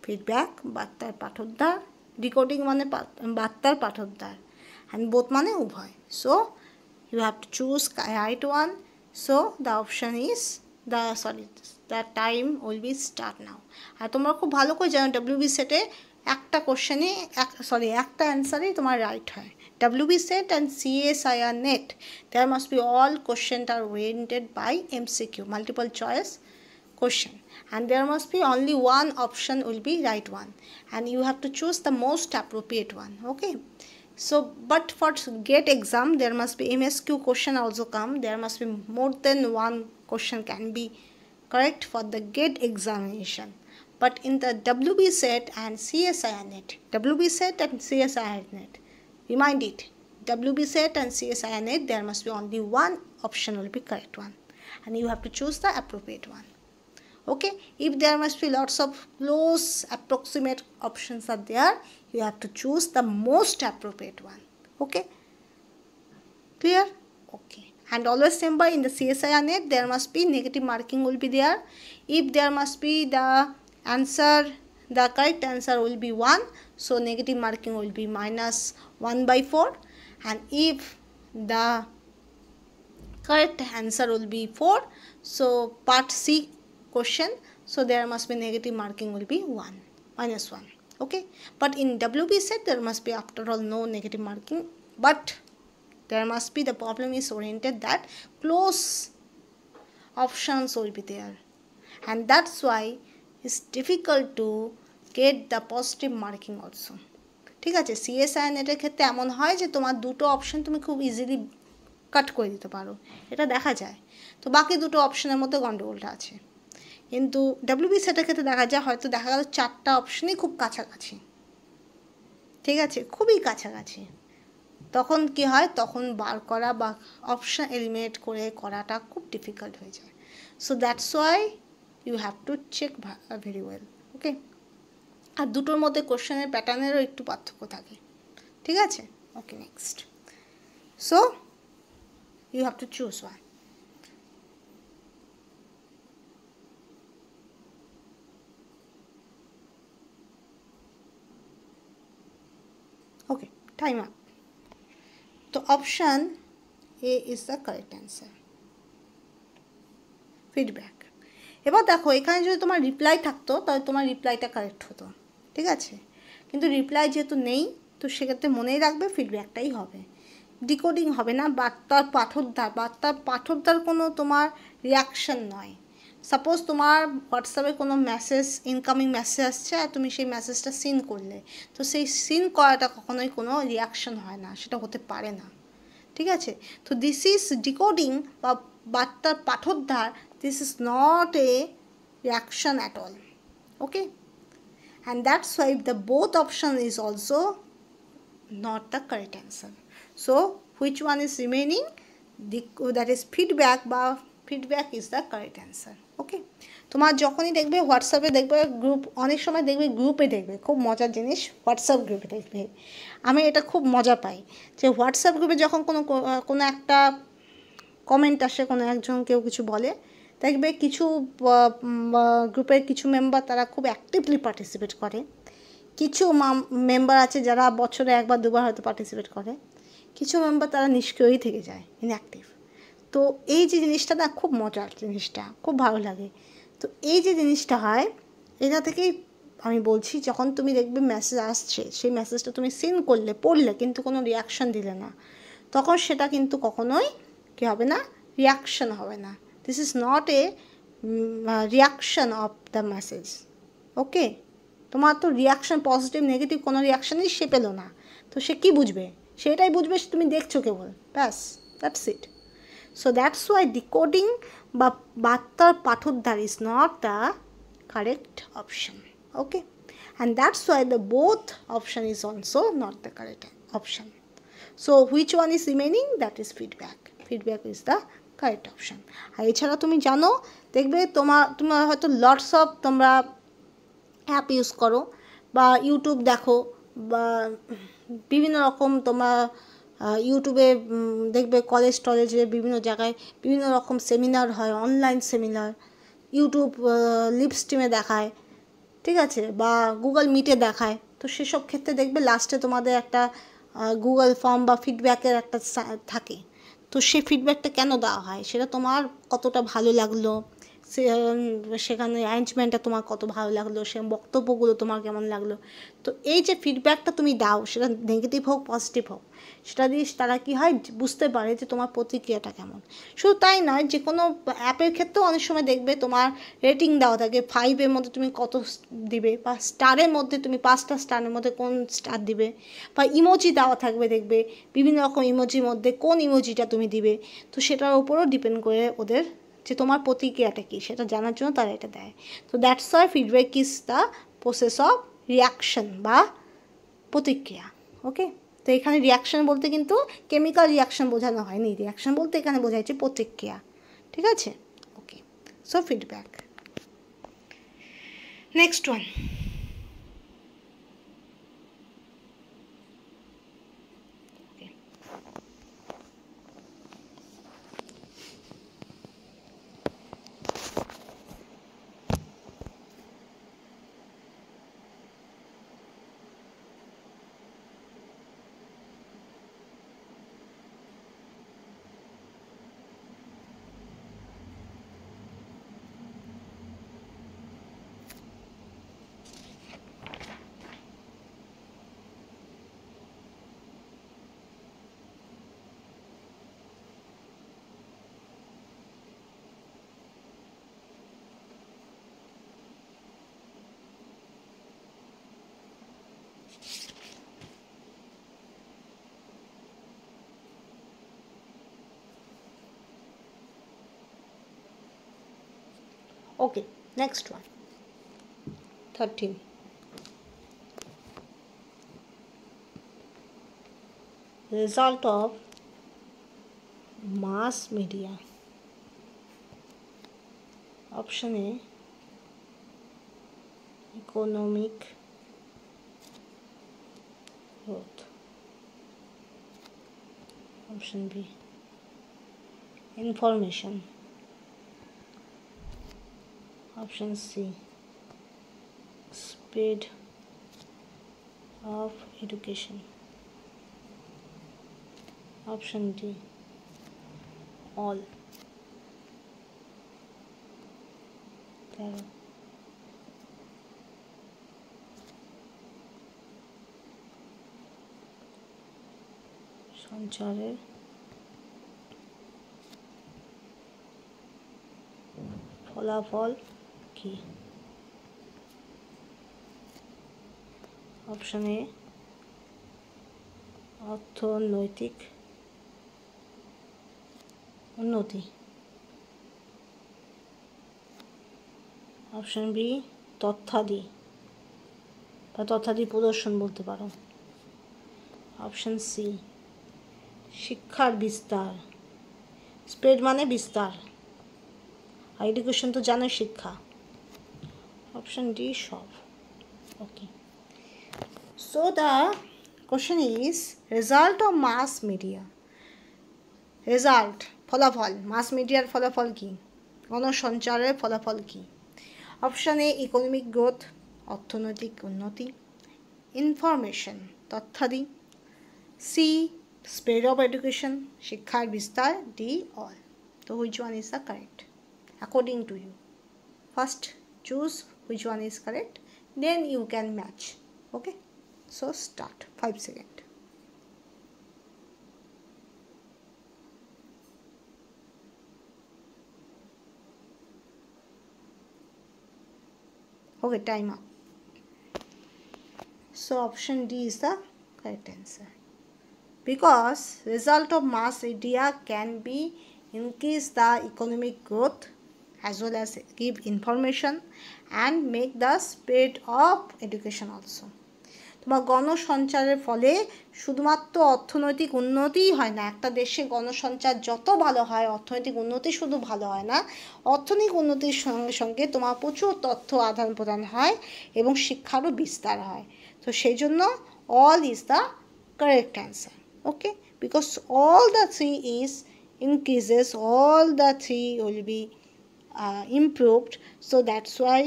ফিডব্যাক বার্তার পাঠোদ্ধার ডিকোডিং মানে বার্তার পাঠোদ্ধার and both মানে উভয় so you have to choose right one so the option is the time will be start now আর তোমরা খুব ভালো করে জানো WB সেটে একটা কোশ্চেনে একটা অ্যান্সারই তোমার রাইট হয় WB set and CSIR net there must be all questions are oriented by MCQ multiple choice question and there must be only one option will be right one and you have to choose the most appropriate one okay so but for GATE exam there must be MSQ question also come there must be more than one question can be correct for the GATE examination but in the WB set and CSIR net remind it WB set and CSIR net there must be only one option will be correct one and you have to choose the appropriate one okay if there must be lots of close approximate options are there you have to choose the most appropriate one okay clear okay and always remember in the CSIR net there must be negative marking will be there if there must be the correct answer will be 1 so negative marking will be -1/4 and if the correct answer will be 4 so part C question so there must be negative marking will be -1 okay but in WB set there must be after all no negative marking but there must be the problem is oriented that close options will be there and that's why it's difficult to get the positive marking also ঠিক আছে CSIR নেটের ক্ষেত্রে এমন হয় যে তোমার দুটো option তুমি খুব ইজিলি কাট করে দিতে পারো এটা দেখা যায় তো বাকি দুটো অপশনের মধ্যে গন্ডগোলটা আছে কিন্তু WB সেটের ক্ষেত্রে দেখা যায় হয়তো দেখা গেল চারটা অপশনই খুব কাছাকাছি ঠিক আছে খুবই কাছাকাছি তখন কি হয় তখন বার করা বা অপশন এলিমিনেট করে করাটা খুব ডিফিকাল্ট হয়ে যায় so that's Y you have to check very well okay আর দুটোর মধ্যে কোশ্চেনের প্যাটার্নেরও একটু পার্থক্য থাকে ঠিক আছে okay next so you have to choose one okay time up so option A is the correct answer feedback এবার দেখো এখানে যদি তোমার রিপ্লাই থাকতো তাহলে তোমার রিপ্লাইটা কারেক্ট হতো ঠিক আছে কিন্তু রিপ্লাই যেহেতু নেই তো সেক্ষেত্রে মনেই রাখবে ফিডব্যাকটাই হবে ডিকোডিং হবে না বার্তার পাঠোদ্ধার কোনো তোমার রিয়াকশন নয় সাপোজ তোমার হোয়াটসঅ্যাপে কোনো মেসেজ ইনকামিং মেসেজ আসছে আর তুমি সেই মেসেজটা সিন করলে তো সেই সিন করাটা কখনোই কোনো রিয়াকশন হয় না সেটা হতে পারে না ঠিক আছে তো দিস ইজ ডিকোডিং বা বার্তার পাঠোদ্ধার this is not a reaction at all okay and that's why the both option is also not the correct answer so which one is remaining that is feedback is the correct answer okay তোমার যখনই দেখবে হোয়াটসঅ্যাপে দেখবে group অনেক সময় দেখবে গ্রুপে দেখবে খুব মজার জিনিস হোয়াটসঅ্যাপ গ্রুপে দেখবে আমি এটা খুব মজা পাই যে হোয়াটসঅ্যাপ গ্রুপে যখন কোনো একটা কমেন্ট আসে কোনো একজন কেউ কিছু বলে দেখবে কিছু গ্রুপের কিছু মেম্বার তারা খুব অ্যাক্টিভলি পার্টিসিপেট করে কিছু মেম্বার আছে যারা বছরে একবার দুবার হয়তো পার্টিসিপেট করে, কিছু মেম্বার তারা নিষ্ক্রিয়ই থেকে যায়, ইনঅ্যাক্টিভ। তো এই যে জিনিসটা না খুব মজার, জিনিসটা খুব ভালো লাগে। তো এই যে জিনিসটা হয়, এটা থেকেই আমি বলছি, যখন তুমি দেখবে মেসেজ আসছে, সেই মেসেজটা তুমি সিন করলে, পড়লে, কিন্তু কোনো রিয়াকশান দিলে না, তখন সেটা কিন্তু কখনোই কী হবে না, রিয়াকশান হবে না। This is not a reaction of the message. Okay, তোমার তো রিয়াকশান, পজিটিভ নেগেটিভ কোনো রিয়াকশানই সে পেলো না, তো সে কী বুঝবে? সেটাই বুঝবে তুমি দেখছো কেবল, ব্যাস, that's it. So that's why decoding বা বার্তার পাঠোদ্ধার is not the correct option. Okay, and that's why the both option is also not the correct option. So which one is remaining? That is feedback. Feedback is the correct option. আর এছাড়া তুমি জানো, দেখবে তোমার হয়তো lots of তোমরা app use করো বা YouTube দেখো বা বিভিন্ন রকম তোমরা ইউটিউবে দেখবে কলেজ টলেজে বিভিন্ন জায়গায় বিভিন্ন রকম সেমিনার হয়, অনলাইন সেমিনার, ইউটিউব লিভ স্ট্রিমে দেখায়, ঠিক আছে, বা গুগল মিটে দেখায়। তো সেসব ক্ষেত্রে দেখবে লাস্টে তোমাদের একটা গুগল ফর্ম বা ফিডব্যাকের একটা থাকে। তো সেই ফিডব্যাকটা কেন দেওয়া হয়? সেটা তোমার কতটা ভালো লাগলো, সেখানে অ্যারেঞ্জমেন্টটা তোমার কত ভালো লাগলো, সে বক্তব্যগুলো তোমার কেমন লাগলো। তো এই যে ফিডব্যাকটা তুমি দাও, সেটা নেগেটিভ হোক পজিটিভ হোক, সেটা দিয়ে তারা কী হয়, বুঝতে পারে যে তোমার প্রতিক্রিয়াটা কেমন। শুধু তাই নয়, যে কোনো অ্যাপের ক্ষেত্রেও অনেক সময় দেখবে তোমার রেটিং দেওয়া থাকে, 5-এর মধ্যে তুমি কত দিবে, বা স্টারের মধ্যে তুমি 5টা স্টারের মধ্যে কোন স্টার দিবে, বা ইমোজি দেওয়া থাকবে, দেখবে বিভিন্ন রকম ইমোজির মধ্যে কোন ইমোজিটা তুমি দিবে। তো সেটার উপরও ডিপেন্ড করে ওদের যে তোমার প্রতিক্রিয়াটা কী, সেটা জানার জন্য তারা এটা দেয়। তো that's Y feedback is the process of reaction বা প্রতিক্রিয়া। ওকে, তো এখানে রিয়াকশন বলতে কিন্তু কেমিক্যাল রিয়াকশন বোঝানো হয়নি, রিয়াকশন বলতে এখানে বোঝাচ্ছে প্রতিক্রিয়া, ঠিক আছে? Okay, so feedback. Next one, okay, next one, 13. Result of mass media. Option A, economic growth. Option B, information. Option C, speed of education. Option D, all. সঞ্চারের ফলাফল কি? অপশন এ, অর্থনৈতিক উন্নতি। অপশন বি, তথ্যাদি বা তথ্যাদি প্রদর্শন বলতে পারো। অপশন সি, শিক্ষার বিস্তার। স্প্রেড মানে বিস্তার, আর এডুকেশন তো জানো শিক্ষা। অপশন ডি সব। Okay, so the question is result of mass media. Result, ফলাফল, মাস মিডিয়ার ফলাফল কী, গণসঞ্চারের ফলাফল কী? অপশান এ, ইকোনমিক গ্রোথ, অর্থনৈতিক উন্নতি। ইনফরমেশন তথ্যাদি, সি স্প্রেড অফ এডুকেশন শিক্ষার বিস্তার, ডি অল। তো which one is the correct according to you? First choose which one is correct, then you can match. Okay, so start 5 seconds. Okay, time up. So option D is the correct answer, because result of mass media can be increase the economic growth as well as give information and make the spread of education also. তোমার গণসঞ্চারের ফলে শুধুমাত্র অর্থনৈতিক উন্নতিই হয় না, একটা দেশে গণসঞ্চার যত ভালো হয় অর্থনৈতিক উন্নতি শুধু ভালো হয় না, অর্থনৈতিক উন্নতির সঙ্গে সঙ্গে তোমার প্রচুর তথ্য আদান প্রদান হয় এবং শিক্ষারও বিস্তার হয়। তো সেই জন্য all is the correct answer. Okay, because all the three is increases, all the three will be improved, so that's why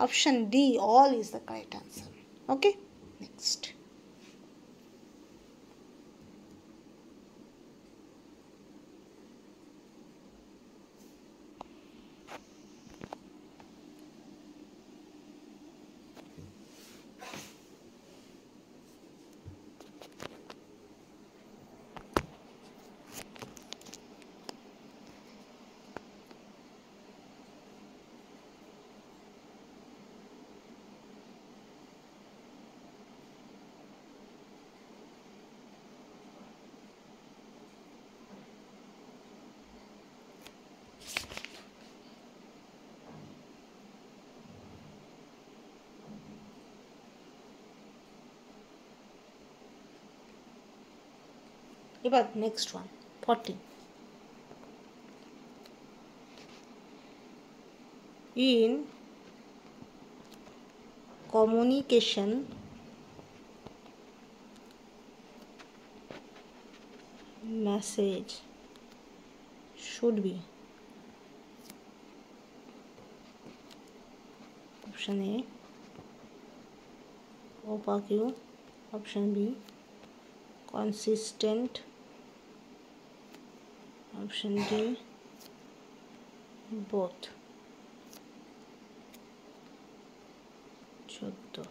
option D all is the correct answer. Okay, next. এবার next one 14. In communication message should be option A opaque, option B consistent, option D both. 14.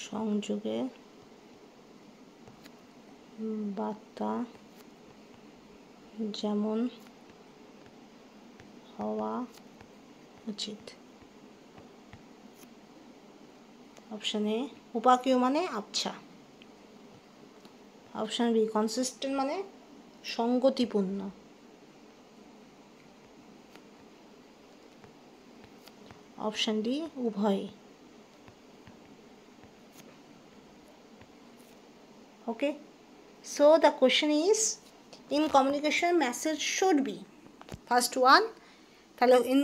সংযোগে বার্তা যেমন হওয়া উচিত। Option A উপাকিউ মানে আবছা, option B consistent মানে সঙ্গতিপূর্ণ, অপশন ডি উভয়। Okay, so the question is in communication message should be, first one তাহলে in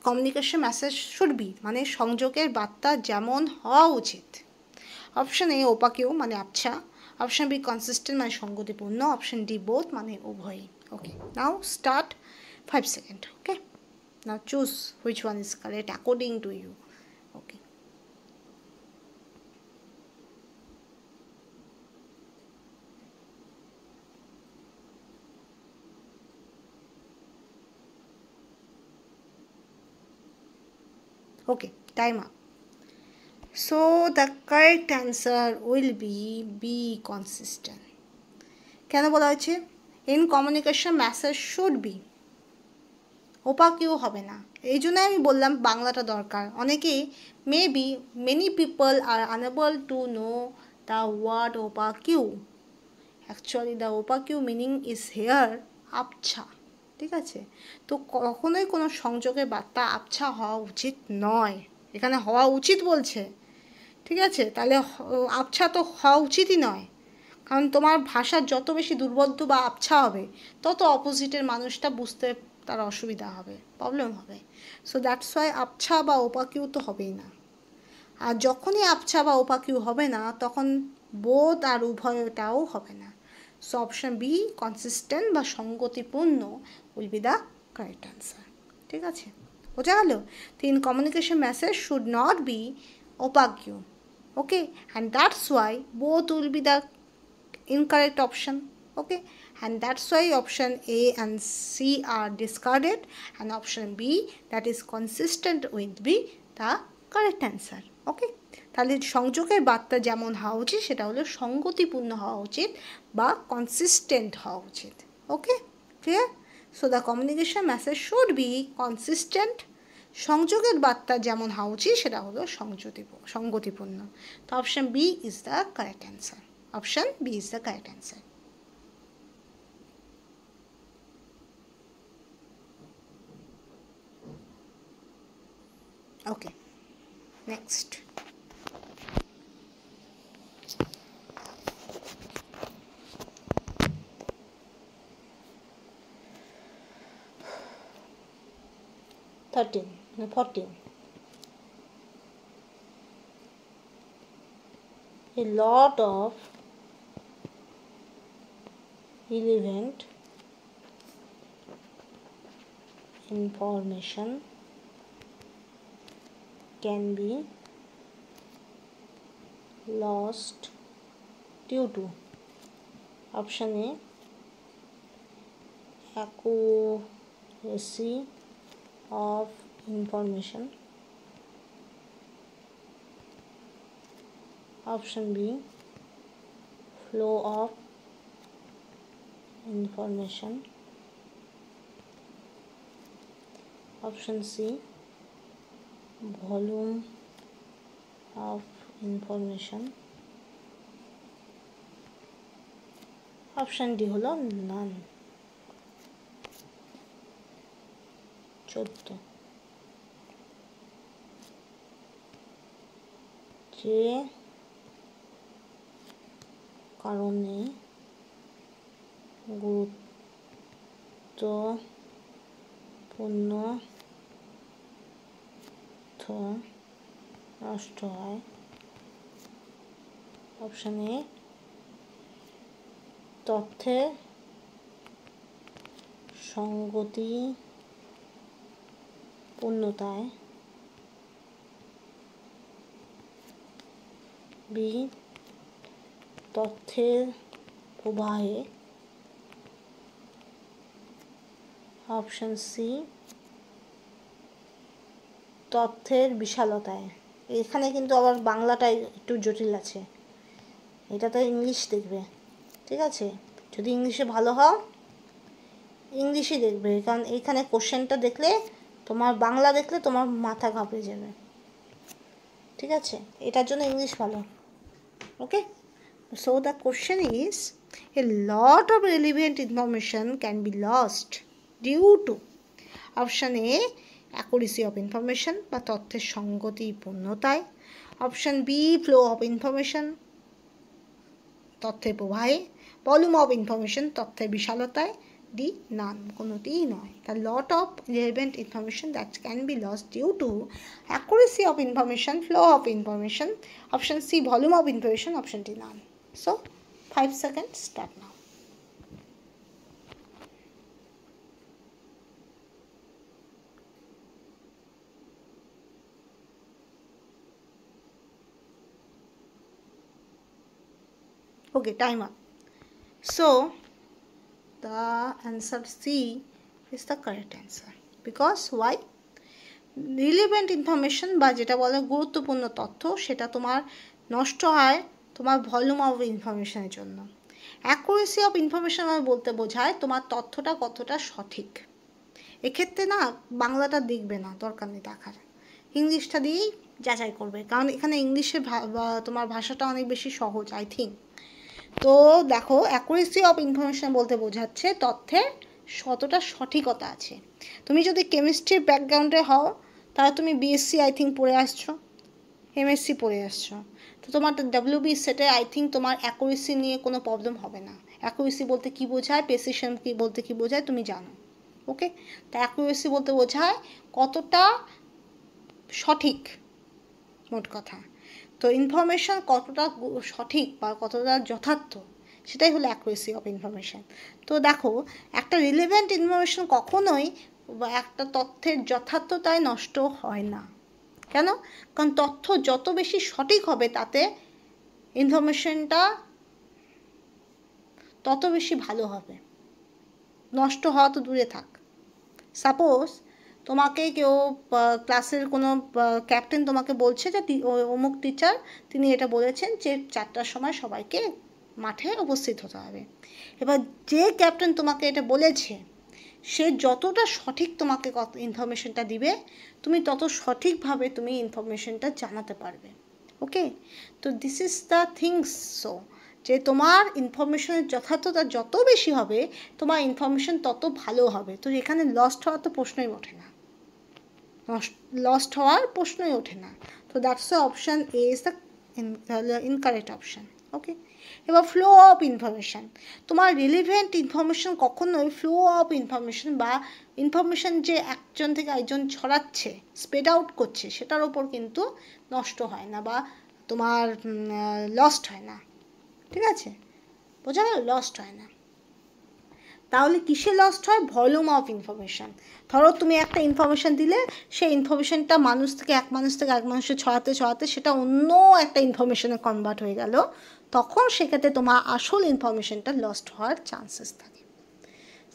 communication message should be মানে সংযোগের বার্তা যেমন হওয়া উচিত। অপশন এ ওপাকেও মানে আবছা, অপশন বি কনসিস্টেন্ট মানে সঙ্গতিপূর্ণ, অপশন ডি বোথ মানে উভয়। ওকে, নাও start 5 seconds. Okay, now choose which one is correct according to you. Okay. Okay, time up. So the correct answer will be B consistent. কেন বলা হয়েছে? In communication message should be, ওপাকেও হবে না। এই জন্য আমি বললাম বাংলাটা দরকার। অনেকেই maybe many people are unable to know the word opaque. Actually the opaque meaning is here আবছা। ঠিক আছে, তো কখনোই কোনো সংযোগের বার্তা আবছা হওয়া উচিত নয়, এখানে হওয়া উচিত বলছে। ঠিক আছে, তাহলে আবছা তো হওয়া উচিতই নয়, কারণ তোমার ভাষা যত বেশি দুর্বোধ্য বা আবছা হবে তত অপোজিটের মানুষটা বুঝতে তার অসুবিধা হবে, প্রবলেম হবে। সো দ্যাটস ওয়াই আবছা বা ওপাকিউ তো হবেই না। আর যখনই আবছা বা ওপাকিউ হবে না তখন বোধ আর উভয়টাও হবে না। সো অপশন বি কনসিস্টেন্ট বা সঙ্গতিপূর্ণ will be the correct answer. ঠিক আছে, বোঝা গেল? তো in communication message should not be opaque, okay, and that's why both will be the incorrect option, okay, and that's why option A and C are discarded and option B, that is consistent with, be the correct answer, okay. তাহলে সংযোগের বার্তা যেমন হওয়া উচিত সেটা হলো সঙ্গতিপূর্ণ হওয়া উচিত বা কনসিস্টেন্ট হওয়া উচিত, okay, clear? So the communication message should be consistent, সংযোগের বার্তা যেমন হওয়া উচিত সেটা হলো সঙ্গতিপূর্ণ। তো option B is the correct answer, option B is the correct answer. Okay, next. Thirteen, 14. A lot of relevant information can be lost due to option A, accuracy of information, option B, flow of information, option C, volume of information, option D হলো none। 14, যে কারণে গুরুত্বপূর্ণ তথ্য নষ্ট হয়, option A, তথ্যের সঙ্গতিপূর্ণতায়, B, তথ্যের প্রবাহে, অপশন সি, তথ্যের বিশালতায়। এখানে কিন্তু আবার বাংলাটাই একটু জটিল আছে, এটাতে ইংলিশ দেখবে, ঠিক আছে? যদি ইংলিশে ভালো হও ইংলিশই দেখবে, কারণ এইখানে কোশ্চেনটা দেখলে তোমার বাংলা দেখলে তোমার মাথা ঘাবড়ে যাবে, ঠিক আছে? এটার জন্য ইংলিশ ভালো, okay. So the question is, a lot of relevant information can be lost due to option A, accuracy of information বা তথ্যের সঙ্গতিপূর্ণতায়, option B, flow of information তথ্যের প্রবাহে, ভলিউম অফ ইনফরমেশন তথ্যের বিশালতায়, ডি, নান, কোনোটিই নয়। The lot of relevant information that can be lost due to accuracy of information, flow of information, option C, volume of information, option D, none. So 5 seconds, start now. Okay, time up. So the answer C is the correct answer. Because why? Relevant information বা যেটা বলে গুরুত্বপূর্ণ তথ্য সেটা তোমার নষ্ট হয় তোমার ভলিউম অফ ইনফরমেশনের জন্য। অ্যাকুরেসি অফ ইনফরমেশন আমি বলতে বোঝায় তোমার তথ্যটা কতটা সঠিক। এক্ষেত্রে না বাংলাটা দেখবে না, দরকার নেই দেখার, ইংলিশটা দিয়েই যাচাই করবে, কারণ এখানে ইংলিশে তোমার ভাষাটা অনেক বেশি সহজ, আই থিঙ্ক। তো দেখো, অ্যাকুরেসি অফ ইনফরমেশন বলতে বোঝাচ্ছে তথ্যের কতটা সঠিকতা আছে। তুমি যদি কেমিস্ট্রির ব্যাকগ্রাউন্ডে হও তাহলে তুমি বিএসসি আই থিঙ্ক পড়ে আসছো, এমএসসি পড়ে আসছো, তো তোমার ডাব্লিউবি সেটে আই থিঙ্ক তোমার অ্যাকুরেসি নিয়ে কোনো প্রবলেম হবে না। অ্যাকুরেসি বলতে কী বোঝায়, প্রেসিশন কী বলতে কী বোঝায় তুমি জানো, ওকে। তা অ্যাকুরেসি বলতে বোঝায় কতটা সঠিক, মোট কথা। তো ইনফরমেশন কতটা সঠিক বা কতটা যথার্থ সেটাই হলো অ্যাকুরেসি অফ ইনফরমেশন। তো দেখো, একটা রিলেভেন্ট ইনফরমেশন কখনোই একটা তথ্যের যথার্থতায় নষ্ট হয় না। কেন? কারণ তথ্য যত বেশি সঠিক হবে তাতে ইনফরমেশনটা তত বেশি ভালো হবে, নষ্ট হওয়া তো দূরে থাক। সাপোজ তোমাকে কেউ ক্লাসের কোনো ক্যাপ্টেন তোমাকে বলছে যে অমুক টিচার তিনি এটা বলেছেন যে 4টার সময় সবাইকে মাঠে উপস্থিত হতে হবে। এবার যে ক্যাপ্টেন তোমাকে এটা বলেছে সে যতটা সঠিক তোমাকে ইনফরমেশনটা দিবে তুমি তত সঠিকভাবে তুমি ইনফরমেশনটা জানাতে পারবে। ওকে, তো this is the things. So যে তোমার ইনফরমেশনের যথার্থতা যত বেশি হবে তোমার ইনফরমেশন তত ভালো হবে। তো এখানে লস্ট হওয়ার তো প্রশ্নই ওঠে না, লস্ট হওয়ার প্রশ্নই ওঠে না। তো that's the option A is the incorrect option. Okay, এবার ফ্লো অফ ইনফরমেশান। তোমার রিলিভেন্ট ইনফরমেশান কখনোই ফ্লো অফ ইনফরমেশান বা ইনফরমেশান যে একজন থেকে আরেকজন ছড়াচ্ছে, স্প্রেড আউট করছে, সেটার ওপর কিন্তু নষ্ট হয় না বা তোমার লস্ট হয় না। ঠিক আছে, বোঝা গেল? লস্ট হয় না। তাহলে কিসে লস্ট হয়? Volume of information. ধরো তুমি একটা ইনফরমেশান দিলে সেই ইনফরমেশানটা মানুষ থেকে এক মানুষে ছড়াতে ছড়াতে সেটা অন্য একটা ইনফরমেশানে কনভার্ট হয়ে গেল, তখন সেক্ষেত্রে তোমার আসল ইনফরমেশানটা লস্ট হওয়ার চান্সেস থাকে।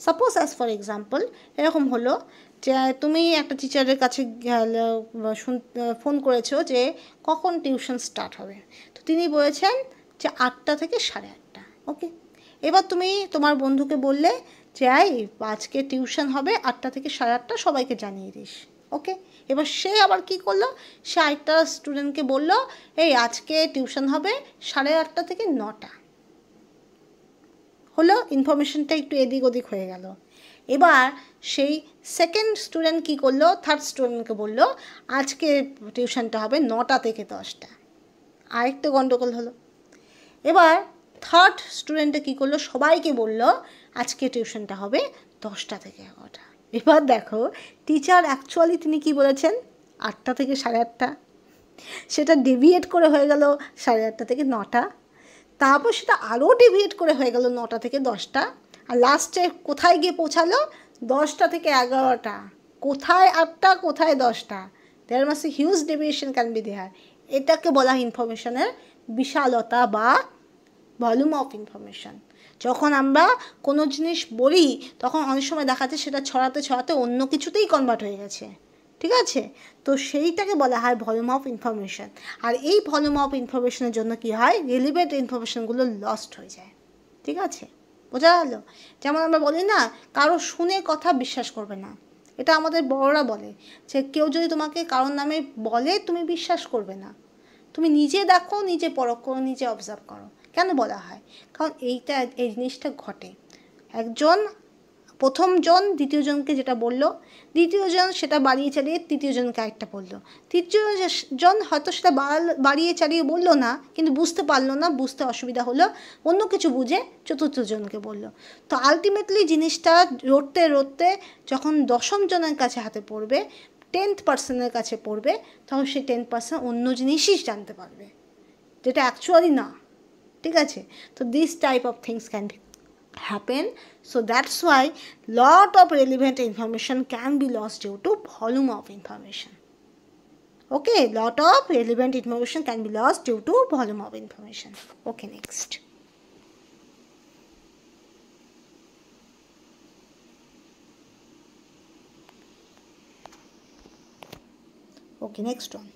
সাপোজ অ্যাজ ফর এক্সাম্পল এরকম হলো যে তুমি একটা টিচারের কাছে ফোন করেছো যে কখন টিউশন স্টার্ট হবে, তো তিনি বলেছেন যে 8টা থেকে 8:30। ওকে, এবার তুমি তোমার বন্ধুকে বললে যে আজকে টিউশন হবে 8টা থেকে 8:30, সবাইকে জানিয়ে দিস। ওকে, এবার সে আবার কি করলো, সে আরেকটা স্টুডেন্টকে বললো আজকে টিউশন হবে 8:30 থেকে 9টা। হলো, ইনফরমেশনটা একটু এদিক ওদিক হয়ে গেল। এবার সেই সেকেন্ড স্টুডেন্ট কী করলো, থার্ড স্টুডেন্টকে বলল আজকে টিউশনটা হবে 9টা থেকে 10টা। আরেকটা গন্ডগোল হলো। এবার থার্ড স্টুডেন্টে কী করলো, সবাইকে বলল আজকে টিউশনটা হবে 10টা থেকে 11টা। এবার দেখো টিচার অ্যাকচুয়ালি তিনি কি বলেছেন 8টা থেকে 8:30, সেটা ডেভিয়েট করে হয়ে গেল 8:30 থেকে 9টা, তারপর সেটা আরও ডেভিয়েট করে হয়ে গেল 9টা থেকে 10টা, আর লাস্টে কোথায় গিয়ে পৌঁছালো 10টা থেকে 11টা। কোথায় 8টা, কোথায় 10টা? There must be huge deviation can be there. এটাকে বলা ইনফরমেশনের বিশালতা বা ভলিউম অফ ইনফরমেশন। যখন আমরা কোনো জিনিস বলি তখন অনেক সময় দেখা যায় সেটা ছড়াতে ছড়াতে অন্য কিছুতেই কনভার্ট হয়ে গেছে। ঠিক আছে, তো সেইটাকে বলা হয় ভলিউম অফ ইনফরমেশন। আর এই ভলিউম অফ ইনফরমেশনের জন্য কি হয়, রিলেভেন্ট ইনফরমেশনগুলো লস্ট হয়ে যায়। ঠিক আছে, বোঝা গেল? যেমন আমরা বলি না, কারো শুনে কথা বিশ্বাস করবে না, এটা আমাদের বড়রা বলে যে কেউ যদি তোমাকে কারোর নামে বলে তুমি বিশ্বাস করবে না, তুমি নিজে দেখো, নিজে পরখ করো, নিজে অবজার্ভ করো। কেন বলা হয়? কারণ এই জিনিসটা ঘটে। একজন প্রথমজন দ্বিতীয়জনকে যেটা বললো, দ্বিতীয়জন সেটা বাড়িয়ে চালিয়ে তৃতীয়জনকে আরেকটা বললো, তৃতীয়জন হয়তো সেটা বাড়িয়ে চালিয়ে বললো না, কিন্তু বুঝতে পারলো না, বুঝতে অসুবিধা হলো, অন্য কিছু বুঝে চতুর্থজনকে বললো। তো আলটিমেটলি জিনিসটা রটতে রটতে যখন 10ম জনের কাছে হাতে পড়বে, 10th পার্সনের কাছে পড়বে, তখন সেই 10th পার্সন অন্য জিনিসই জানতে পারবে যেটা অ্যাকচুয়ালি না। ঠিক আছে, তো this type of things can happen. So that's why lot of relevant information can be lost due to volume of information. Okay, lot of relevant information can be lost due to volume of information. Okay, next. Okay, next one.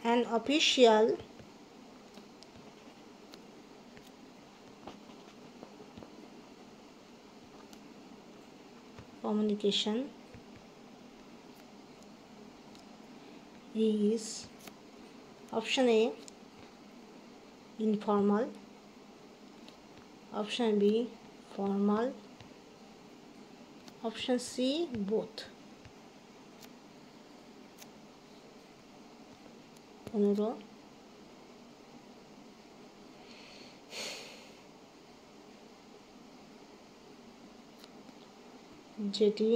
An official communication is option A informal, option B formal, option C both. 15, যেটি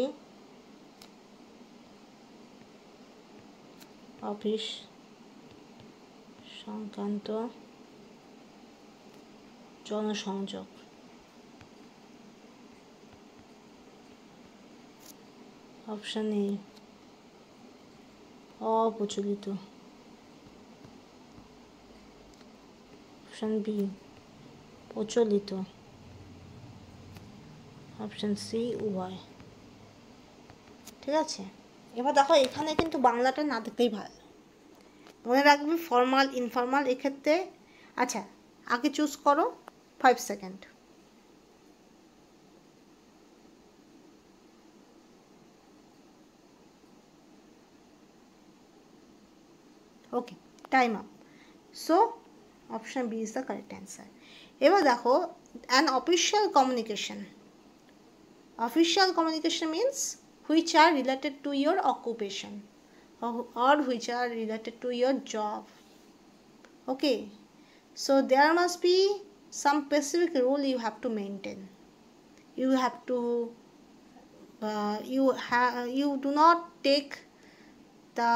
office সংক্রান্ত জনসংযোগ। Option A অপ্রচলিত। Option B প্রচলিত। Option C উভয়। ঠিক আছে, এবার দেখো এখানে কিন্তু বাংলাটা না দেখতেই ভালো, মনে রাখবে ফর্মাল ইনফর্মাল এক্ষেত্রে। আচ্ছা আগে চুজ করো 5 second. Okay, time up. So option B is the correct answer. এবার দেখো an official communication. Official communication means which are related to your occupation or which are related to your job. Okay, so there must be some specific rule you have to maintain. You have to you do not take the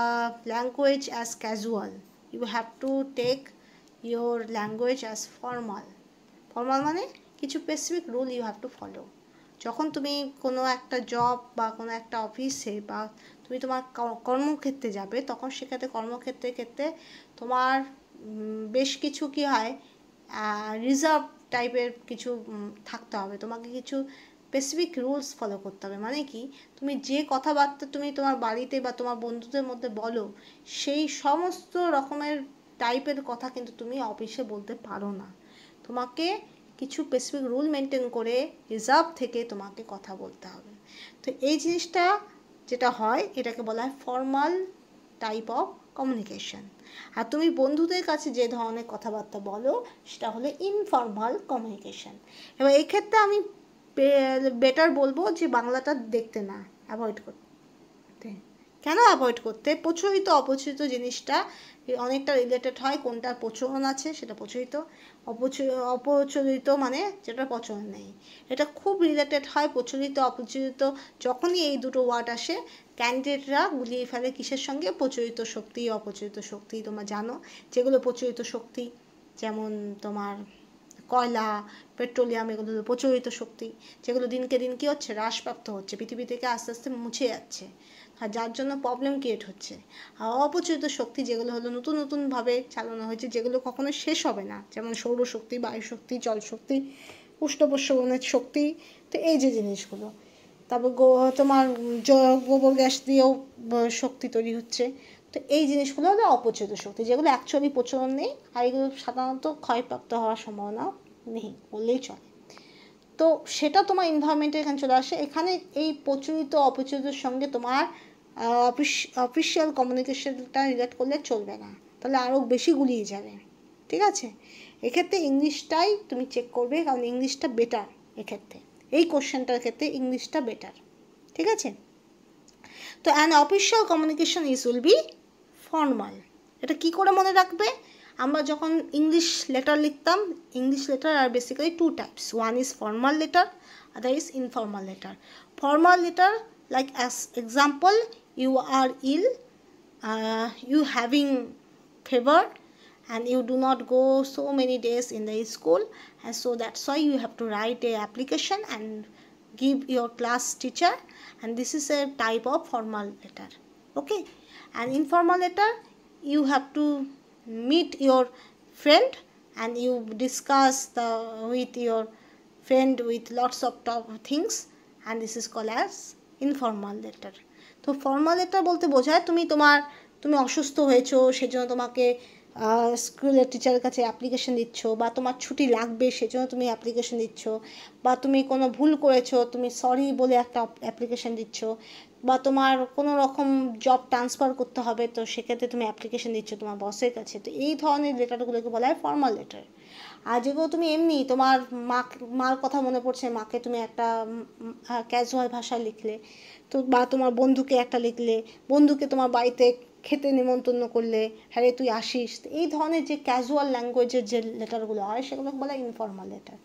language as casual. You have to take your language as formal. Formal মানে কিছু specific rule you have to follow. যখন তুমি কোনো একটা job বা কোনো একটা অফিসে বা তুমি তোমার কর্মক্ষেত্রে যাবে, তখন সেক্ষেত্রে কর্মক্ষেত্রে তোমার বেশ কিছু কি হয়, রিজার্ভ টাইপের কিছু থাকতে হবে। তোমাকে কিছু স্পেসিফিক রুলস ফলো করতে হবে। মানে কি, তুমি যে কথাবার্তা তুমি তোমার বাড়িতে বা তোমার বন্ধুদের মধ্যে বলো, সেই সমস্ত রকমের টাইপের কথা কিন্তু তুমি অফিসে বলতে পারো না। তোমাকে কিছু স্পেসিফিক রুল মেনটেন করে রিজার্ভ থেকে তোমাকে কথা বলতে হবে। তো এই জিনিসটা যেটা হয় এটাকে বলা হয় ফর্মাল টাইপ অফ কমিউনিকেশন। আর তুমি বন্ধুদের কাছে যে ধরনের কথাবার্তা বলো সেটা হলো ইনফর্মাল কমিউনিকেশন। এবার এই ক্ষেত্রে আমি বেটার বলবো যে বাংলাটা দেখতে না, অ্যাভয়েড করতে। কেন অ্যাভয়েড করতে? প্রচলিত অপ্রচলিত জিনিসটা অনেকটা রিলেটেড হয়। কোনটার প্রচলন আছে সেটা প্রচলিত, অপ্রচলিত মানে যেটা প্রচলন নেই। এটা খুব রিলেটেড হয় প্রচলিত অপ্রচলিত। যখনই এই দুটো ওয়ার্ড আসে ক্যান্ডিডেটরা গুলিয়ে ফেলে কিসের সঙ্গে? প্রচলিত শক্তি, অপ্রচলিত শক্তি। তোমরা জানো যেগুলো প্রচলিত শক্তি, যেমন তোমার কয়লা, পেট্রোলিয়াম, এগুলো প্রচলিত শক্তি, যেগুলো দিনকে দিন কী হচ্ছে, হ্রাসপ্রাপ্ত হচ্ছে, পৃথিবী থেকে আস্তে আস্তে মুছে যাচ্ছে, আর যার জন্য প্রবলেম ক্রিয়েট হচ্ছে। আর অপ্রচলিত শক্তি যেগুলো হলো নতুন নতুনভাবে চালানো হয়েছে, যেগুলো কখনো শেষ হবে না, যেমন সৌরশক্তি, বায়ুশক্তি, জলশক্তি, উষ্ণপ্রসবনের শক্তি। তো এই যে জিনিসগুলো, তারপর তোমার গোবর গ্যাস দিয়েও শক্তি তৈরি হচ্ছে। তো এই জিনিসগুলো হলো অপ্রচলিত শক্তি, যেগুলো অ্যাকচুয়ালি প্রচলন নেই, আর এগুলো সাধারণত ক্ষয়প্রাপ্ত হওয়ার সম্ভাবনা নেই বললেই চলে। তো সেটা তোমার এনভায়রনমেন্টে এখানে চলে আসে। এখানে এই প্রচলিত অপ্রচলিতর সঙ্গে তোমার অফিসিয়াল কমিউনিকেশনটা রিলেট করলে চলবে না, তাহলে আরও বেশি গুলিয়ে যাবে। ঠিক আছে, এক্ষেত্রে ইংলিশটাই তুমি চেক করবে, কারণ ইংলিশটা বেটার এক্ষেত্রে, এই কোশ্চেনটার ক্ষেত্রে ইংলিশটা বেটার। ঠিক আছে, তো an official communication will be formal. এটা কি করে মনে রাখবে? আমরা যখন ইংলিশ লেটার লিখতাম, English letter are basically two types, one is formal letter, other is informal letter. Formal letter like as example, you are ill, you having fever, and you do not go so many days in the school, and so that's why you have to write a application and give your class teacher, and this is a type of formal letter. Okay, and informal letter, you have to meet your friend and you discuss with your friend with lots of things, and this is called as informal letter. তো formal letter বলতে বোঝায় তুমি অসুস্থ হয়েছো, সেজন্য তোমাকে স্কুলের টিচারের কাছে অ্যাপ্লিকেশন দিচ্ছ, বা তোমার ছুটি লাগবে সেজন্য তুমি অ্যাপ্লিকেশন দিচ্ছ, বা তুমি কোনো ভুল করেছো তুমি সরি বলে একটা অ্যাপ্লিকেশন দিচ্ছ, বা তোমার কোনো রকম জব ট্রান্সফার করতে হবে, তো সেক্ষেত্রে তুমি অ্যাপ্লিকেশন দিচ্ছ তোমার বসের কাছে। তো এই ধরনের লেটারগুলোকে বলা হয় ফর্মাল লেটার। আর যেগুলো তুমি এমনি তোমার মার কথা মনে পড়ছে, মাকে তুমি একটা ক্যাজুয়াল ভাষায় লিখলে, তো বা তোমার বন্ধুকে একটা লিখলে, বন্ধুকে তোমার বাড়িতে খেতে নিমন্ত্রণ করলে, হ্যাঁ রে তুই আসিস, এই ধরনের যে ক্যাজুয়াল ল্যাঙ্গুয়েজের যে লেটারগুলো হয় সেগুলোকে বলা হয় ইনফর্মাল লেটার।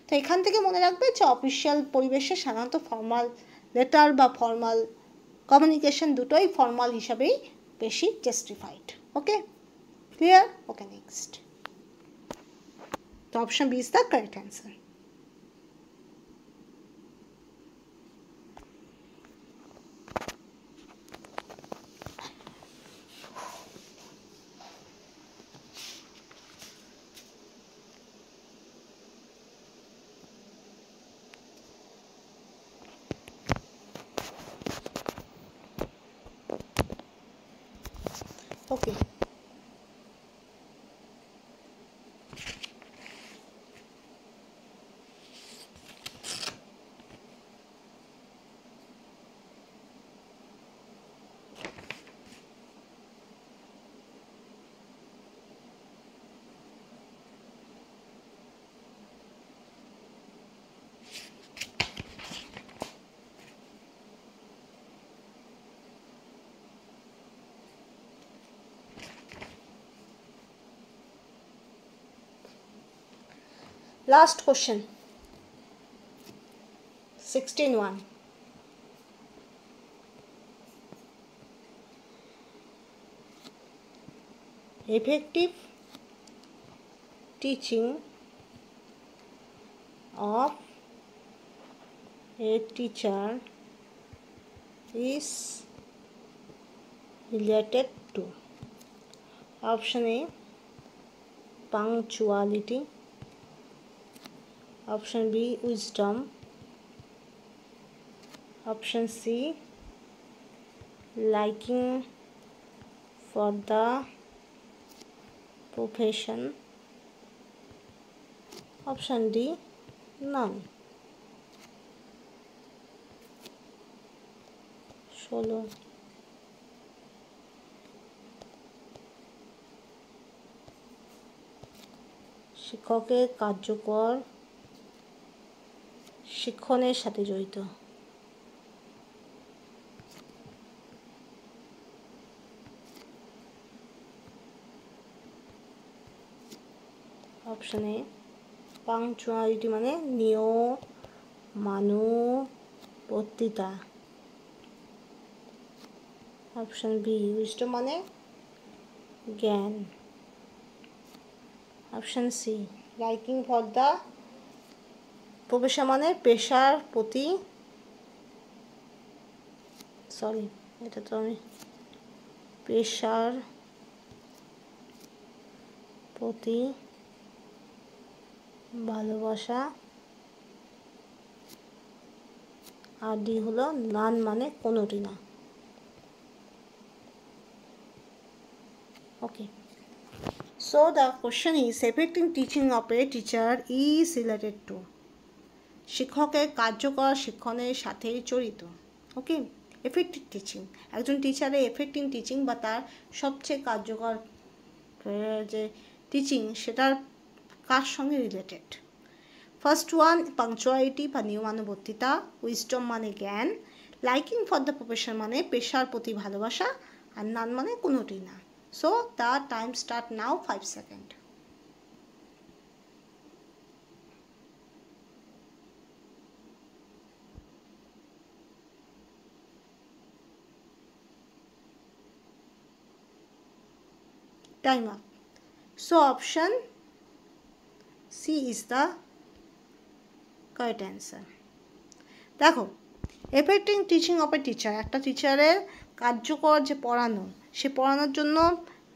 তো এখান থেকে মনে রাখবে যে অফিসিয়াল পরিবেশে সাধারণত ফর্মাল লেটার বা ফর্মাল কমিউনিকেশন দুটোই ফর্মাল হিসাবেই বেশি justified. Okay, clear? Okay, next. তো option B is the correct answer. Okay. Last question. 16.1. Effective teaching of a teacher is related to. Option A, punctuality. Option B, wisdom. Option C, liking for the profession. Option D, none. 16 শিক্ষকের কার্যকর শিক্ষণের সাথে জড়িত। Option A, punctuality মানে নিয়মানুবর্তিতা। Option B, wisdom মানে জ্ঞান। Option C, liking for the profession মানে পেশার প্রতি, পেশার প্রতি ভালোবাসা। আর ডি হলো নান মানে কোনোটি না। Okay. So the question is, effective teaching of a teacher is related to. শিক্ষকের কার্যকর শিক্ষণের সাথে জড়িত। ওকে, এফেক্টিভ টিচিং, একজন টিচারের এফেক্টিভ টিচিং বা তার সবচেয়ে কার্যকর যে টিচিং সেটার কার সঙ্গে রিলেটেড। ফার্স্ট ওয়ান, পাংচুয়ালিটি বা নিয়মানুবর্তিতা, উইজডম মানে জ্ঞান, লাইকিং ফর দ্য প্রফেশন মানে পেশার প্রতি ভালোবাসা, আর নান মানে কোনোটি না। So the time start now, 5 seconds. Time up. So option C is the correct answer. দেখো, effective teaching of a teacher, একটা টিচারের কার্যকর যে পড়ানো, সে পড়ানোর জন্য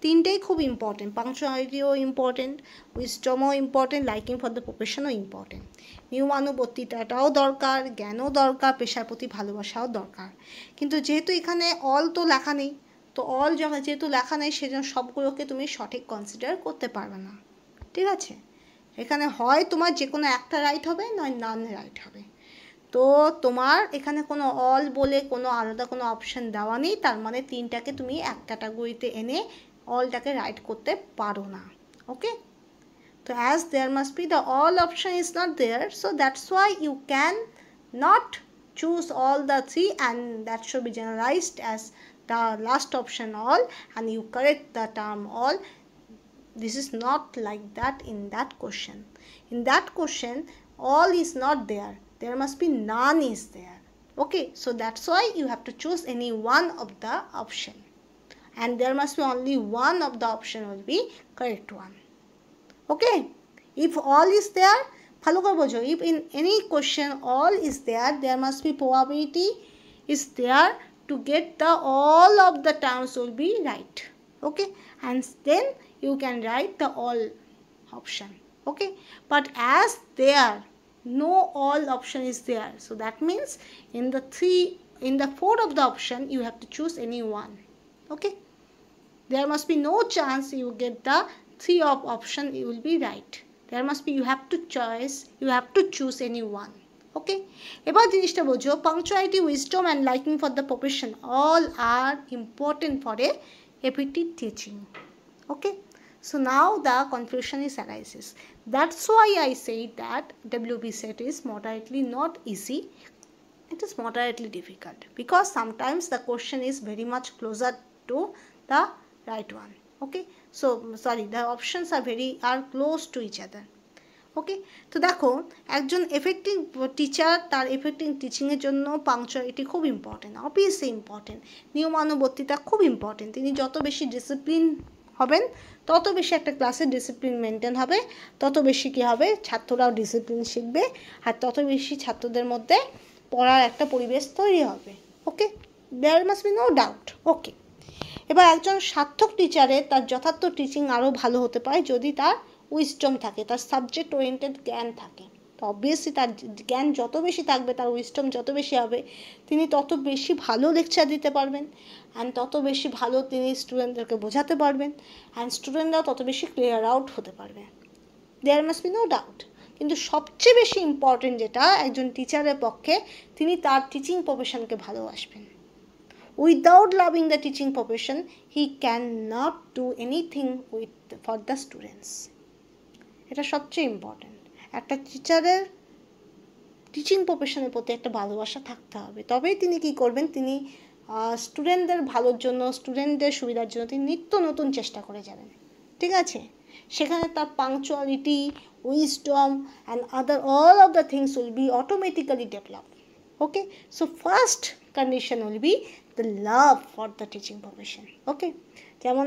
তিনটেই খুব ইম্পর্টেন্ট। পাংচুয়ালিটিও ইম্পর্টেন্ট, উইজডমও ইম্পর্টেন্ট, লাইকিং ফর দ্য প্রফেশনও ইম্পর্টেন্ট। নিয়মানুবর্তিতাটাও দরকার, জ্ঞানও দরকার, পেশার প্রতি ভালোবাসাও দরকার। কিন্তু যেহেতু এখানে অল তো লেখা নেই, তো অল যেহেতু লেখা নেই সেজন্য সবগুলোকে তুমি সঠিক কনসিডার করতে পারবে না। ঠিক আছে, এখানে হয় তোমার যে কোনো একটা রাইট হবে, নয় নান রাইট হবে। তো তোমার এখানে কোনো অল বলে কোনো আলাদা কোনো অপশান দেওয়া নেই, তার মানে তিনটাকে তুমি এক ক্যাটাগরিতে এনে অলটাকে রাইট করতে পারো না। ওকে, তো as there must be the all option is not there, so that's why you can not choose all the three, and that should be generalized as the last option all, and you correct the term all. This is not like that in that question. In that question all is not there, there must be none is there. Okay, so that's why you have to choose any one of the option, and there must be only one of the option will be correct one. Okay, if all is there, if in any question all is there, there must be probability is there to get the all of the terms will be right. Okay, and then you can write the all option. Okay, but as there no all option is there, so that means in the four of the option you have to choose any one. Okay, there must be no chance you get the three of option you will be right. There must be you have to choose any one. Okay, এবার জিনিসটা বোঝো, punctuality, wisdom and liking for the profession all are important for a effective teaching. Okay, so now the confusion is arises. That's why I say that WB set is moderately not easy, it is moderately difficult, because sometimes the question is very much closer to the right one. Okay, so sorry, the options are close to each other. ওকে, তো দেখো একজন effective teacher তার effective টিচিংয়ের জন্য punctuality খুব important, obviously important, নিয়মানুবর্তিতা খুব important. তিনি যত বেশি ডিসিপ্লিন হবেন তত বেশি একটা ক্লাসের ডিসিপ্লিন মেনটেন হবে, তত বেশি কী হবে, ছাত্ররাও ডিসিপ্লিন শিখবে, আর তত বেশি ছাত্রদের মধ্যে পড়ার একটা পরিবেশ তৈরি হবে। Okay, there must be no doubt. Okay, এবার একজন সার্থক টিচারের তার যথার্থ টিচিং আরও ভালো হতে পারে যদি তার উইজডম থাকে, তার সাবজেক্ট ওরিয়েন্টেড জ্ঞান থাকে। তো অবভিয়াসলি তার জ্ঞান যত বেশি থাকবে, তার উইজডম যত বেশি হবে, তিনি তত বেশি ভালো লেকচার দিতে পারবেন, অ্যান্ড তত বেশি ভালো তিনি স্টুডেন্টদেরকে বোঝাতে পারবেন, অ্যান্ড স্টুডেন্টরাও তত বেশি ক্লিয়ার আউট হতে পারবে। There must be no doubt. কিন্তু সবচেয়ে বেশি ইম্পর্টেন্ট যেটা একজন টিচারের পক্ষে, তিনি তার টিচিং প্রফেশনকে ভালোবাসবেন। Without loving the teaching profession, he cannot do anything for the students. এটা সবচেয়ে ইম্পর্টেন্ট। একটা টিচারের টিচিং প্রফেশনের প্রতি একটা ভালোবাসা থাকতে হবে, তবেই তিনি কি করবেন, তিনি স্টুডেন্টদের ভালোর জন্য, স্টুডেন্টদের সুবিধার জন্য তিনি নিত্য নতুন চেষ্টা করে যাবেন। ঠিক আছে, সেখানে তার punctuality, wisdom and all of the things will be automatically developed. Okay, so first condition will be the love for the teaching profession. Okay, যেমন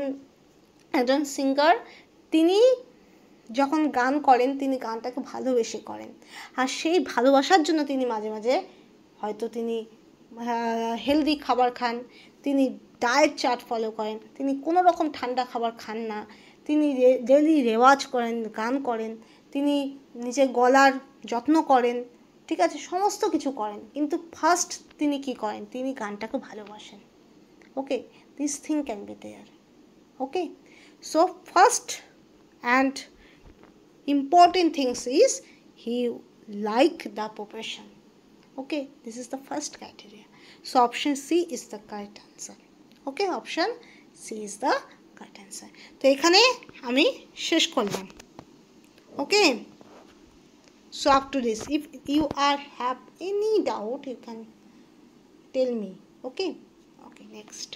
একজন সিঙ্গার, তিনি যখন গান করেন তিনি গানটাকে ভালোবেসে করেন, আর সেই ভালোবাসার জন্য তিনি মাঝে মাঝে হয়তো তিনি হেলদি খাবার খান, তিনি ডায়েট চার্ট ফলো করেন, তিনি কোনো রকম ঠান্ডা খাবার খান না, তিনি ডেলি রেওয়াজ করেন, গান করেন, তিনি নিজের গলার যত্ন করেন, ঠিক আছে, সমস্ত কিছু করেন, কিন্তু ফার্স্ট তিনি কি করেন, তিনি গানটাকে ভালোবাসেন। Okay, this thing can be there. Okay, so first and important things is he like the profession. Okay, this is the first criteria. So option C is the correct answer. Okay, option C is the correct answer. তো এখানে আমি শেষ করলাম। Okay, so up to this, if you have any doubt you can tell me. Okay, next.